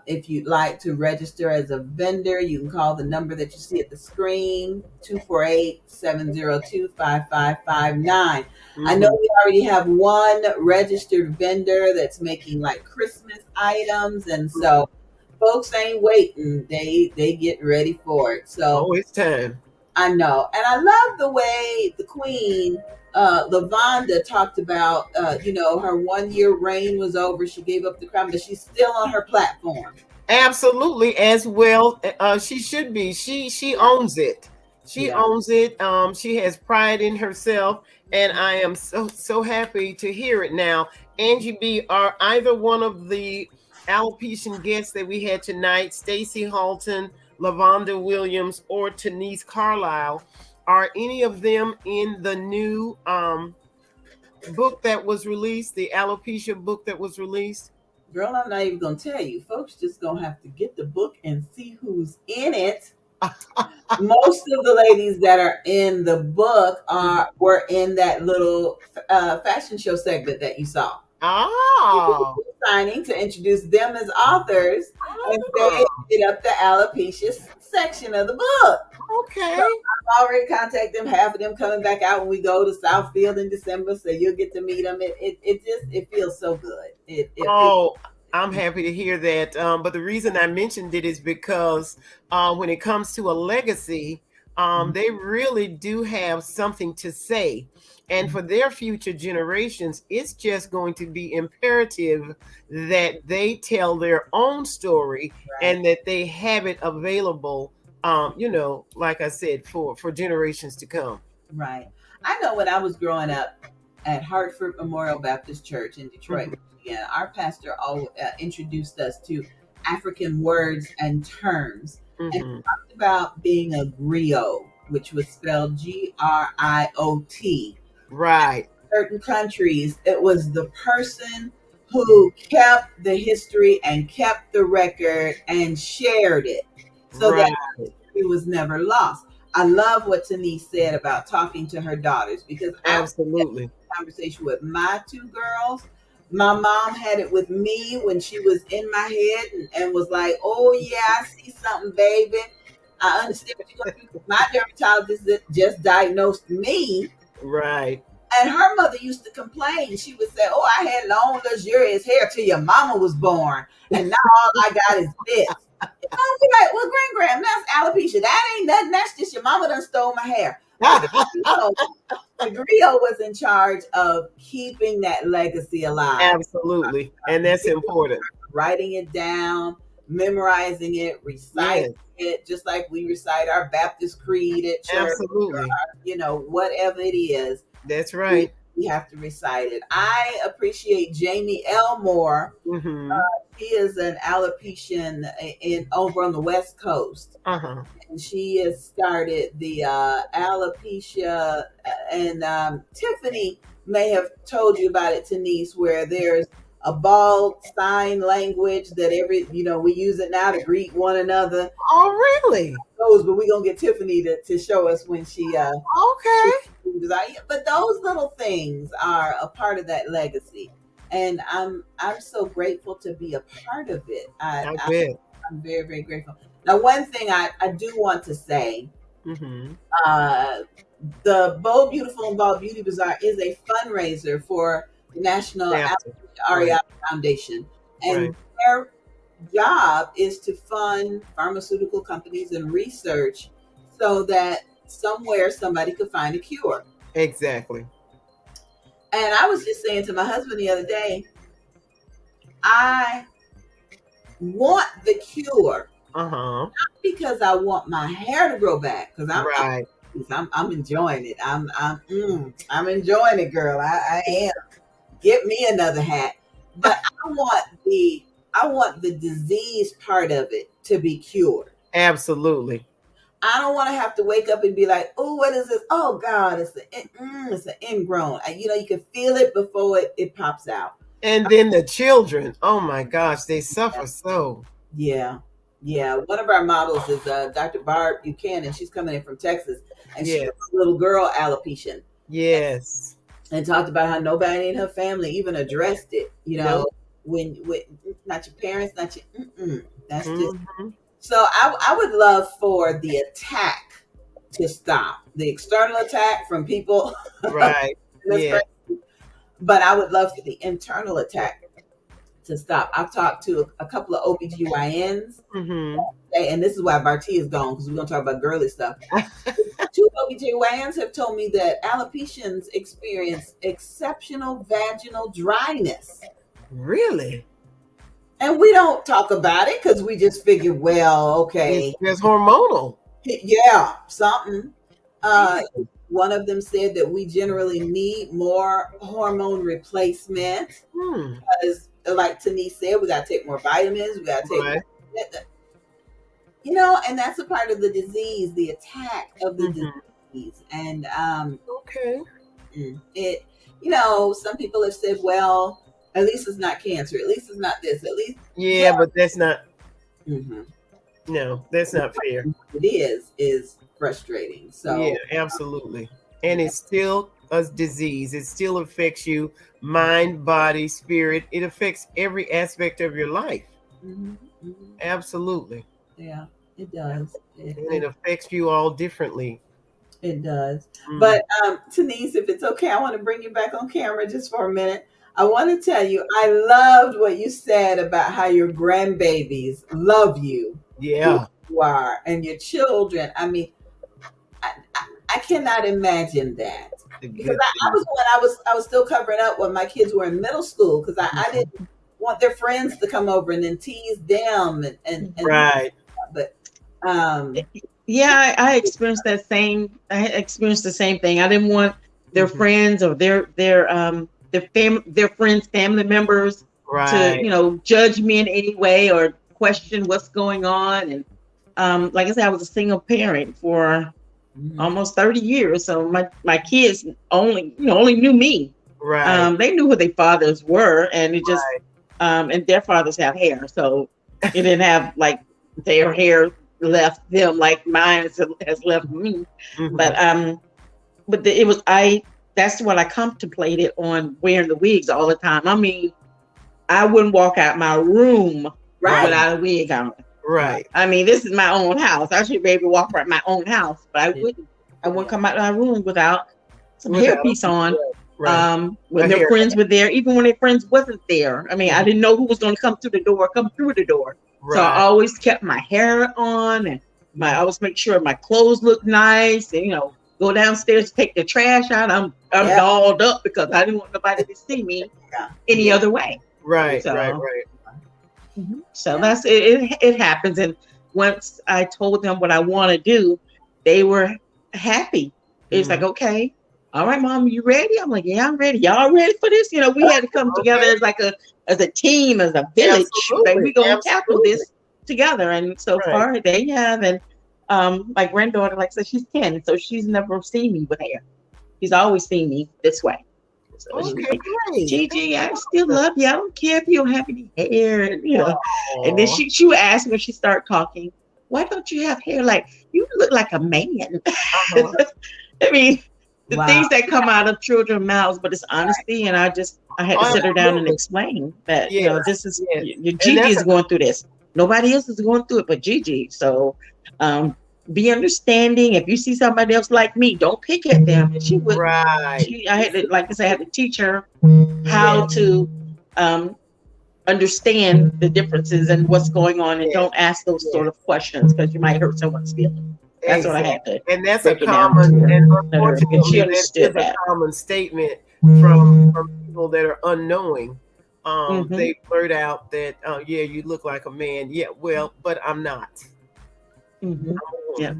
if you'd like to register as a vendor, you can call the number that you see at the screen, 248-702-5559. I know we already have one registered vendor that's making like Christmas items. And so folks ain't waiting. They get ready for it. So it's time. I know. And I love the way the Queen, LaVonda, talked about, her 1 year reign was over. She gave up the crown, but she's still on her platform. Absolutely, as well. She should be. She owns it. She owns it. She has pride in herself, and I am so happy to hear it now. Angie B, are either one of the alopecia guests that we had tonight, Stacey Halton, LaVonda Williams, or Tenise Carlisle, are any of them in the new book that was released, the alopecia book that was released? Girl, I'm not even gonna tell you. Folks just gonna have to get the book and see who's in it. Most of the ladies that are in the book were in that little fashion show segment that you saw. Oh, signing to introduce them as authors, and they hit up the alopecia section of the book. Okay. So I've already contacted them. Half of them coming back out when we go to Southfield in December, so you'll get to meet them. It feels so good. I'm happy to hear that. But the reason I mentioned it is because when it comes to a legacy, they really do have something to say. And for their future generations, it's just going to be imperative that they tell their own story, and that they have it available, like I said, for generations to come. Right. I know when I was growing up at Hartford Memorial Baptist Church in Detroit, Michigan, our pastor introduced us to African words and terms, and talked about being a griot, which was spelled Griot. Right. In certain countries, it was the person who kept the history and kept the record and shared it, so that it was never lost. I love what Tenise said about talking to her daughters, because absolutely, I had a conversation with my two girls. My mom had it with me when she was in my head and was like, "Oh yeah, I see something, baby. I understand what you're going through." My dermatologist that just diagnosed me. Right. And her mother used to complain. She would say, "Oh, I had long, luxurious hair till your mama was born, and now all I got is this." And I'd be like, "Well, Grand, that's alopecia. That ain't nothing. That's just your mama done stole my hair." The griot was in charge of keeping that legacy alive. Absolutely. And that's important. Writing it down, memorizing it, reciting it, just like we recite our Baptist creed at church. Absolutely. Or, whatever it is. That's right. We have to recite it. I appreciate Jamie Elmore. He is an alopecian over on the West Coast. And she has started the alopecia, and Tiffany may have told you about it, Tenise, where there's a bald sign language that we use it now to greet one another. Oh, really? But we're gonna get Tiffany to show us when she but those little things are a part of that legacy, and I'm so grateful to be a part of it. I'm very, very grateful. Now, one thing I do want to say, the Bold, Beautiful, and Bald Beauty Bazaar is a fundraiser for the National Ariadne Foundation, and their job is to fund pharmaceutical companies and research so that somewhere somebody could find a cure. Exactly. And I was just saying to my husband the other day, I want the cure, not because I want my hair to grow back, because I'm enjoying it. I'm enjoying it, girl. I am. Get me another hat. But I want the I want the disease part of it to be cured. Absolutely. I don't want to have to wake up and be like, oh, what is this? Oh God, it's an ingrown. You can feel it before it pops out. And then the children, oh my gosh, they suffer so. Yeah. One of our models is Dr. Barb Buchanan. She's coming in from Texas, and she's a little girl alopecia. Yes. And talked about how nobody in her family even addressed it. When not your parents, not your. That's just. So I would love for the attack to stop, the external attack from people. Right. Yeah. But I would love for the internal attack to stop. I've talked to a couple of OBGYNs, and this is why Barty is gone, because we're going to talk about girly stuff. 2 OBGYNs have told me that alopecians experience exceptional vaginal dryness. Really? And we don't talk about it because we just figure, well, okay. It's hormonal. Yeah, something. One of them said that we generally need more hormone replacement because, like Denise said, we got to take more vitamins. We got to take, and that's a part of the disease, the attack of the disease. And it, some people have said, well, at least it's not cancer. At least it's not this. At least, but that's not. No, that's not fair. It is frustrating. So yeah, absolutely. And it's still a disease. It still affects you, mind, body, spirit. It affects every aspect of your life. Absolutely. Yeah, it does. It affects you all differently. It does. But Denise, if it's okay, I want to bring you back on camera just for a minute. I want to tell you, I loved what you said about how your grandbabies love you. Yeah. Who you are, and your children. I mean, I cannot imagine that. Because I was still covering up when my kids were in middle school, because I didn't want their friends to come over and then tease them and right. But yeah, I experienced that same. I experienced the same thing. I didn't want their friends or their friends, family members to judge me in any way or question what's going on. And like I said, I was a single parent for almost 30 years, so my kids only knew me. Right. They knew who their fathers were, and it just and their fathers have hair, so it didn't have like their hair left them like mine has left me. But it was that's what I contemplated on wearing the wigs all the time. I mean, I wouldn't walk out my room without a wig on. Right. I mean, this is my own house. I should be able to walk around my own house, but I wouldn't. I wouldn't come out of my room without some hairpiece on. Right. When their friends were there, even when their friends wasn't there. I mean, I didn't know who was going to come through the door. Right. So I always kept my hair on, and I always make sure my clothes look nice, and go downstairs to take the trash out. I'm dolled up because I didn't want nobody to see me any other way. Right. So, right. So that's it happens. And once I told them what I want to do, they were happy. It was like, okay, all right, Mom, you ready? I'm like, yeah, I'm ready. Y'all ready for this? We had to come together as a team, as a village. Like, we gonna tackle this together. And so far they have. And my granddaughter, like I said, she's 10, so she's never seen me with hair. She's always seen me this way. So great. Gigi, I still love you. I don't care if you don't have any hair, And then she would ask me when she started talking, why don't you have hair? Like, you look like a man. I mean, the things that come out of children's mouths, but it's honesty. And I had to sit her down and explain that, this is your Gigi is going through this. Nobody else is going through it but Gigi. So be understanding. If you see somebody else like me, don't pick at them. And she would. Right. I had to teach her how to understand the differences and what's going on, and don't ask those sort of questions because you might hurt someone's feelings. That's what I had to. And that's a common, and unfortunately, a common statement from people that are unknowing. They blurt out that, you look like a man. Yeah, well, but I'm not. Yeah.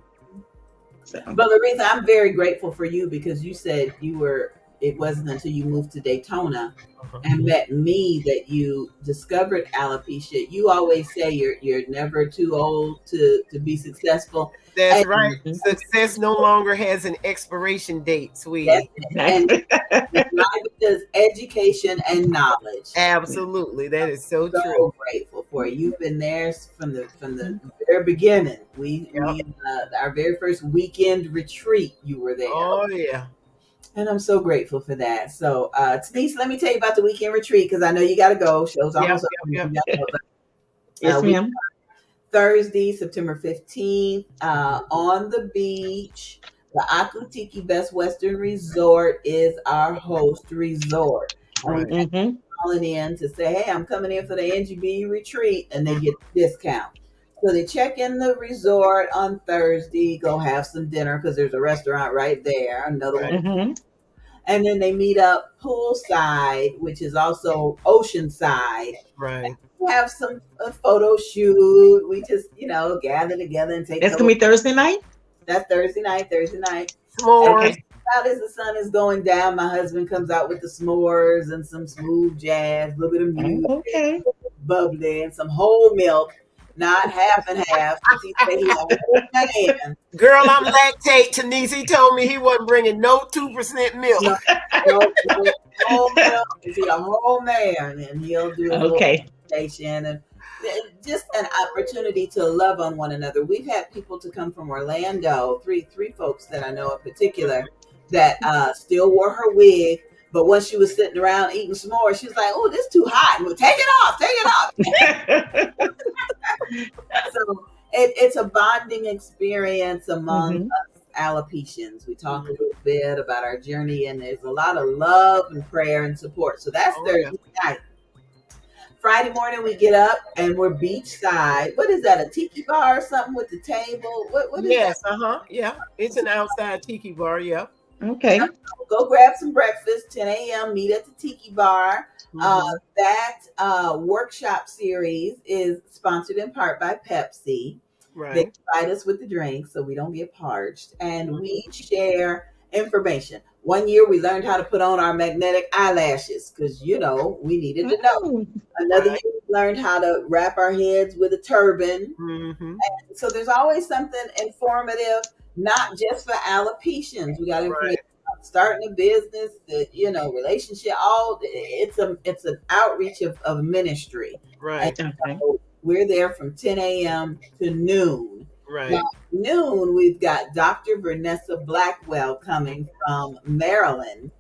But Larissa, I'm very grateful for you because you said you were it wasn't until you moved to Daytona and met me that you discovered alopecia. You always say you're never too old to be successful. That's right. Success no longer has an expiration date, sweetie. And because education and knowledge. Absolutely, that is so true. So grateful for you. You've been there from the very beginning. We our very first weekend retreat, you were there. Oh yeah. And I'm so grateful for that. So, Denise, let me tell you about the weekend retreat because I know you got to go. Show's almost up. Yes, ma'am. Thursday, September 15th, on the beach. The Akutiki Best Western Resort is our host resort. Right. And calling in to say, hey, I'm coming in for the NGB retreat, and they get a discount. So they check in the resort on Thursday, go have some dinner because there's a restaurant right there. Another one. And then they meet up poolside, which is also oceanside. Right. Have some photo shoot. We just, gather together and take. That's gonna be Thursday night. That's Thursday night. S'mores. Out as the sun is going down, my husband comes out with the s'mores and some smooth jazz, a little bit of music, bubbly, and some whole milk, not half and half. Girl, I'm lactate. Tanisi told me he wasn't bringing no 2% milk. No milk. He's a whole man, and he'll do a station and just an opportunity to love on one another. We've had people to come from Orlando, three folks that I know in particular that still wore her wig, but once she was sitting around eating s'mores, she was like, "Oh, this is too hot. Well, take it off." So it's a bonding experience among us alopecians. We talk a little bit about our journey, and there's a lot of love and prayer and support. So that's Thursday night. Friday morning we get up and we're beachside. What is that? A tiki bar or something with the table? What is that? Yeah. It's an outside tiki bar, yeah. Okay. Go grab some breakfast, 10 a.m., meet at the tiki bar. That workshop series is sponsored in part by Pepsi. Right. They provide us with the drinks so we don't get parched. And we share information. One year we learned how to put on our magnetic eyelashes because, we needed to know. Another year we learned how to wrap our heads with a turban. And so there's always something informative, not just for alopecians. We got information about starting a business, the relationship. It's an outreach of ministry. Right. And so we're there from 10 a.m. to noon. Right. Now, noon, we've got Dr. Vanessa Blackwell coming from Maryland.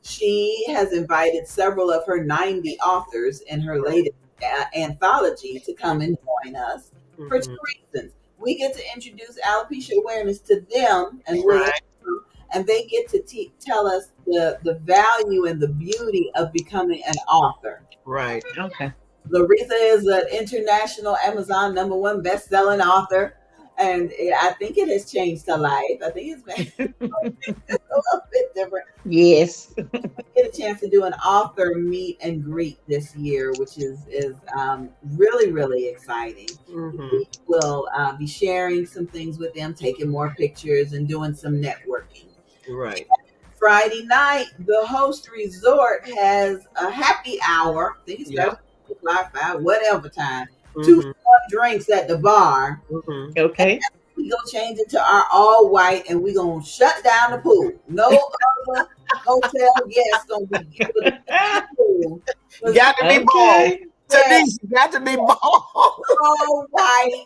She has invited several of her 90 authors in her latest anthology to come and join us for two reasons. We get to introduce alopecia awareness to them, and they get to tell us the value and the beauty of becoming an author. Right. Okay. Laretha is an international Amazon #1 best-selling author. And I think it has changed her life. I think it's been a little bit different. Yes. We get a chance to do an author meet and greet this year, which is really, really exciting. We will be sharing some things with them, taking more pictures and doing some networking. Right. Friday night, the host resort has a happy hour. I think it's 5, whatever time. 2 fun drinks at the bar. Okay. We go change into our all white and we're going to shut down the pool. No other hotel guests going to be able to get the pool. You got to be bald. Denise, you got to be bald. All white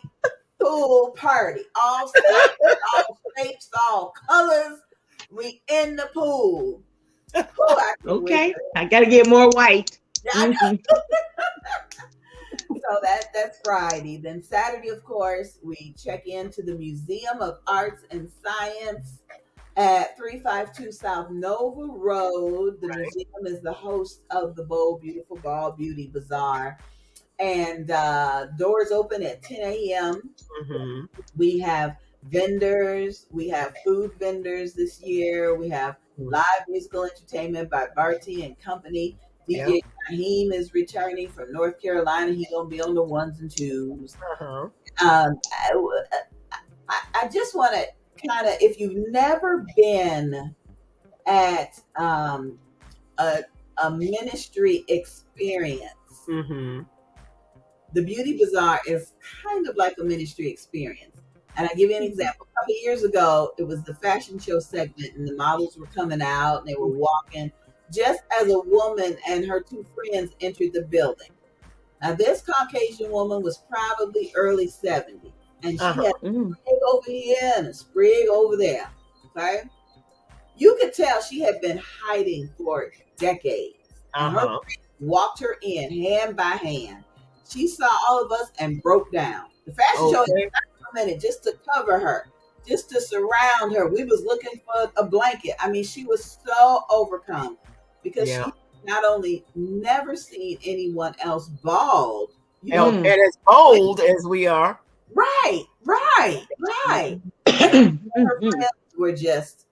pool party. All sizes, all shapes, all colors. We in the pool. Okay. I got to get more white. So that's Friday. Then Saturday, of course, we check into the Museum of Arts and Science at 352 South Nova Road. The museum is the host of the Bold, Beautiful Ball Beauty Bazaar. And doors open at 10 a.m. We have vendors. We have food vendors this year. We have live musical entertainment by Barty and Company. DJ Naheem is returning from North Carolina. He's going to be on the 1s and 2s. I just want to kind of, if you've never been at a ministry experience. Mm-hmm. The Beauty Bazaar is kind of like a ministry experience. And I give you an example. A couple of years ago, it was the fashion show segment, and the models were coming out and they were walking just as a woman and her two friends entered the building. Now, this Caucasian woman was probably early 70s, and she had a sprig over here and a sprig over there. Okay? You could tell she had been hiding for decades. And her friends walked her in hand by hand. She saw all of us and broke down. The fashion show had a minute just to cover her, just to surround her. We was looking for a blanket. I mean, she was so overcome because she not only never seen anyone else bald, and as bold as we are. Right. Her friends were just,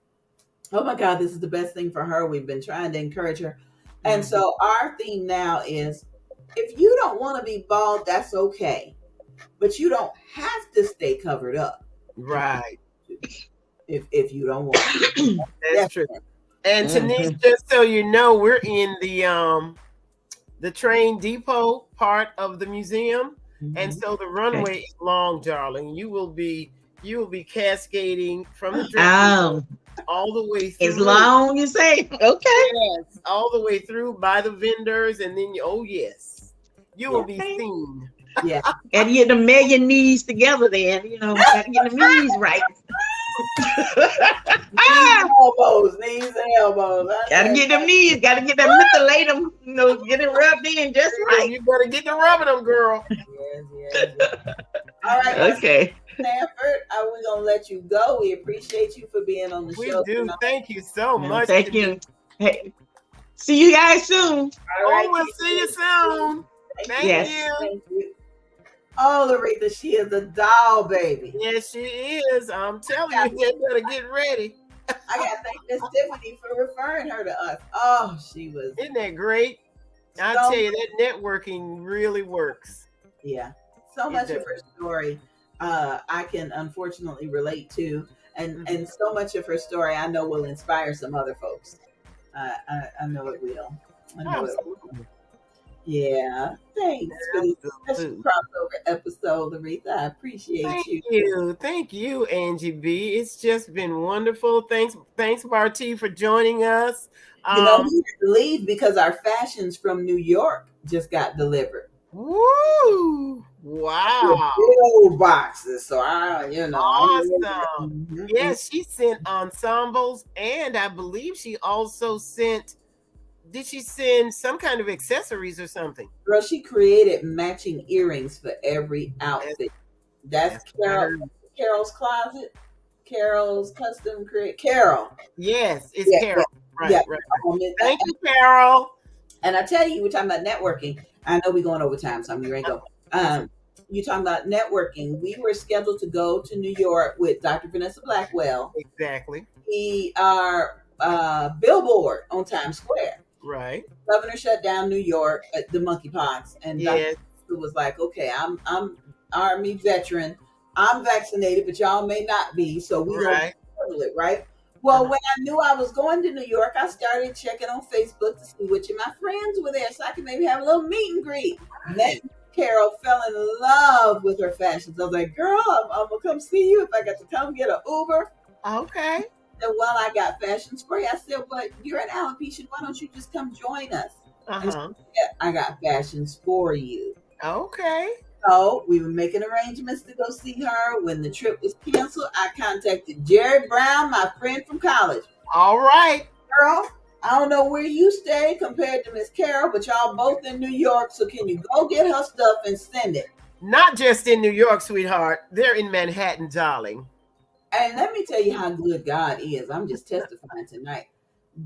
oh my God, this is the best thing for her. We've been trying to encourage her. And so our theme now is, if you don't want to be bald, that's okay. But you don't have to stay covered up. Right. If you don't want to. That's true. And Denise, just so you know, we're in the train depot part of the museum. And so the runway is long, darling. You will be cascading from the train all the way through. As long as you say, okay. Yes, all the way through by the vendors, and then you will be seen. Yeah. Got to get the million knees together then, got to get the knees right. Knees and elbows. Got to get them knees, got to get them methylated, get it rubbed in just right. You better get to rubbing them, girl. Yes. All right. Okay. Stanford, we're going to let you go. We appreciate you for being on the show. We do. Thank you so much. Thank you. Hey, see you guys soon. We'll see you soon. Thank you. Oh, Aretha, she is a doll, baby. Yes, she is. I'm telling you, you better get ready. I got to thank Miss Tiffany for referring her to us. Oh, she was. Isn't that great? I'll tell you, that networking really works. Yeah. So much of her story I can unfortunately relate to. And so much of her story I know will inspire some other folks. I know it will. Absolutely. Yeah, thanks for this special crossover episode, Aretha. I appreciate you. Thank you, Angie B. It's just been wonderful. Thanks, Barty, for joining us. We had to leave because our fashions from New York just got delivered. Woo! Wow! Big old boxes. So awesome. Yes, she sent ensembles, and I believe she also sent. Did she send some kind of accessories or something? Girl, she created matching earrings for every outfit. That's Carol's Closet. Carol's Custom Create. Carol. Yes, it's Carol. Right. Thank you, Carol. And I tell you, we're talking about networking. I know we're going over time, so I'm ready to go. You're talking about networking. We were scheduled to go to New York with Dr. Vanessa Blackwell. Exactly. Our billboard on Times Square. Right. Governor shut down New York at the monkeypox, and yes. Dr. was like, "Okay, I'm Army veteran. I'm vaccinated, but y'all may not be. So we don't handle it, right?" Well, when I knew I was going to New York, I started checking on Facebook to see which of my friends were there, so I could maybe have a little meet and greet. Then Carol fell in love with her fashions. I was like, "Girl, I'm gonna come see you if I got to come get an Uber." Okay. And while I got fashions for you, I said, "But you're an alopecia. Why don't you just come join us?" So, I got fashions for you. Okay. So we were making arrangements to go see her. When the trip was canceled, I contacted Jerry Brown, my friend from college. All right. Girl, I don't know where you stay compared to Miss Carol, but y'all both in New York. So can you go get her stuff and send it? Not just in New York, sweetheart. They're in Manhattan, darling. And let me tell you how good God is. I'm just testifying tonight.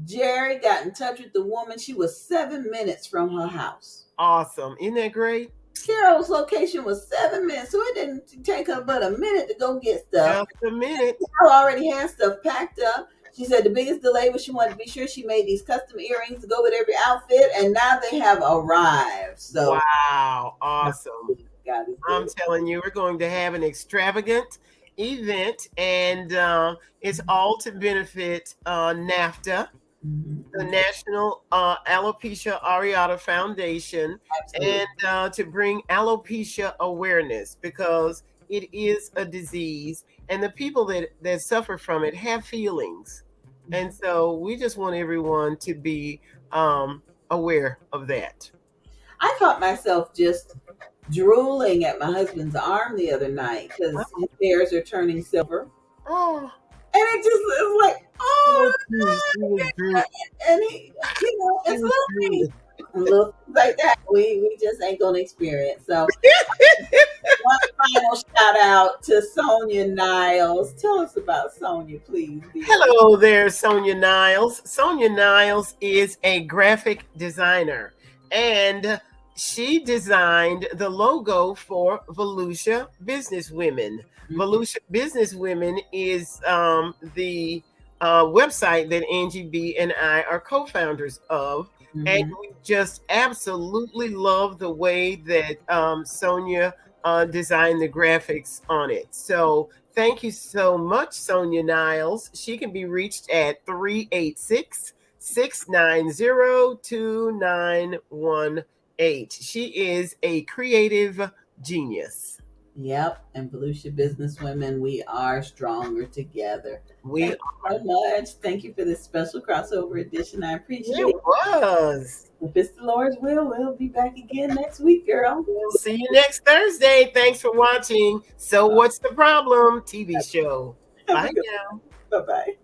Jerry got in touch with the woman. She was 7 minutes from her house. Awesome. Isn't that great? Carol's location was 7 minutes, so it didn't take her but a minute to go get stuff. Just a minute. Carol already had stuff packed up. She said the biggest delay was she wanted to be sure she made these custom earrings to go with every outfit, and now they have arrived. So wow, awesome. I'm telling you, we're going to have an extravagant event, and it's all to benefit NAFTA, the National Alopecia Areata Foundation, Absolutely. and to bring alopecia awareness, because it is a disease, and the people that suffer from it have feelings. And so we just want everyone to be aware of that. I caught myself just drooling at my husband's arm the other night because his hairs are turning silver. Oh, And it just is like, oh, and he, it's little things like that. We just ain't gonna experience. So, one final shout out to Sonia Niles. Tell us about Sonia, please. Dear. Hello there, Sonia Niles. Sonia Niles is a graphic designer, and she designed the logo for Volusia Businesswomen. Volusia Businesswomen is the website that Angie B and I are co-founders of. And we just absolutely love the way that Sonia designed the graphics on it. So thank you so much, Sonia Niles. She can be reached at 386-690-2918. She is a creative genius. Yep, and Volusia Businesswomen, we are stronger together. We Thank you so much. Thank you for this special crossover edition. I appreciate it. It was. If it's the Lord's will, we'll be back again next week, girl. We'll see you next Thursday. Thanks for watching So What's the Problem TV show. Bye now. Bye-bye.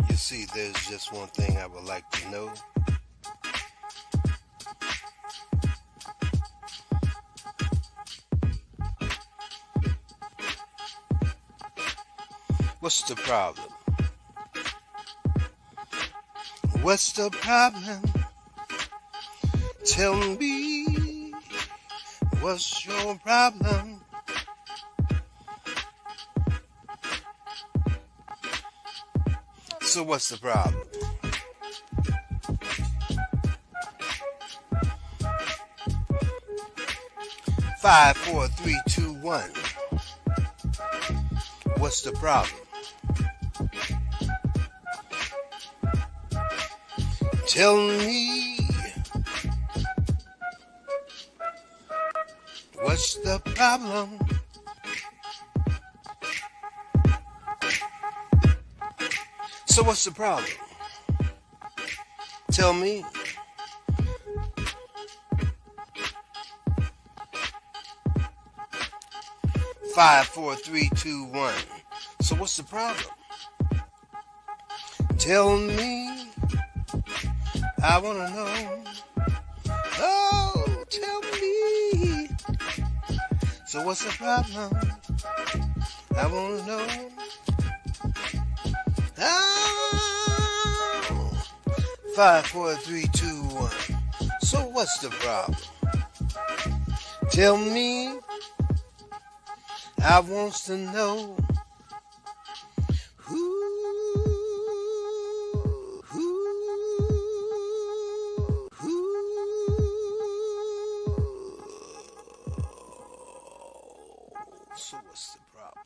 You see, there's just one thing I would like to know. What's the problem? What's the problem? Tell me, what's your problem? So what's the problem? Five, four, three, two, one. What's the problem? Tell me, what's the problem? So what's the problem? Tell me. Five, four, three, two, one. So what's the problem? Tell me. I wanna know. Oh, tell me. So what's the problem? I wanna know. Oh, 5, 4, 3, 2, 1. So what's the problem? Tell me. I wants to know. So what's the problem?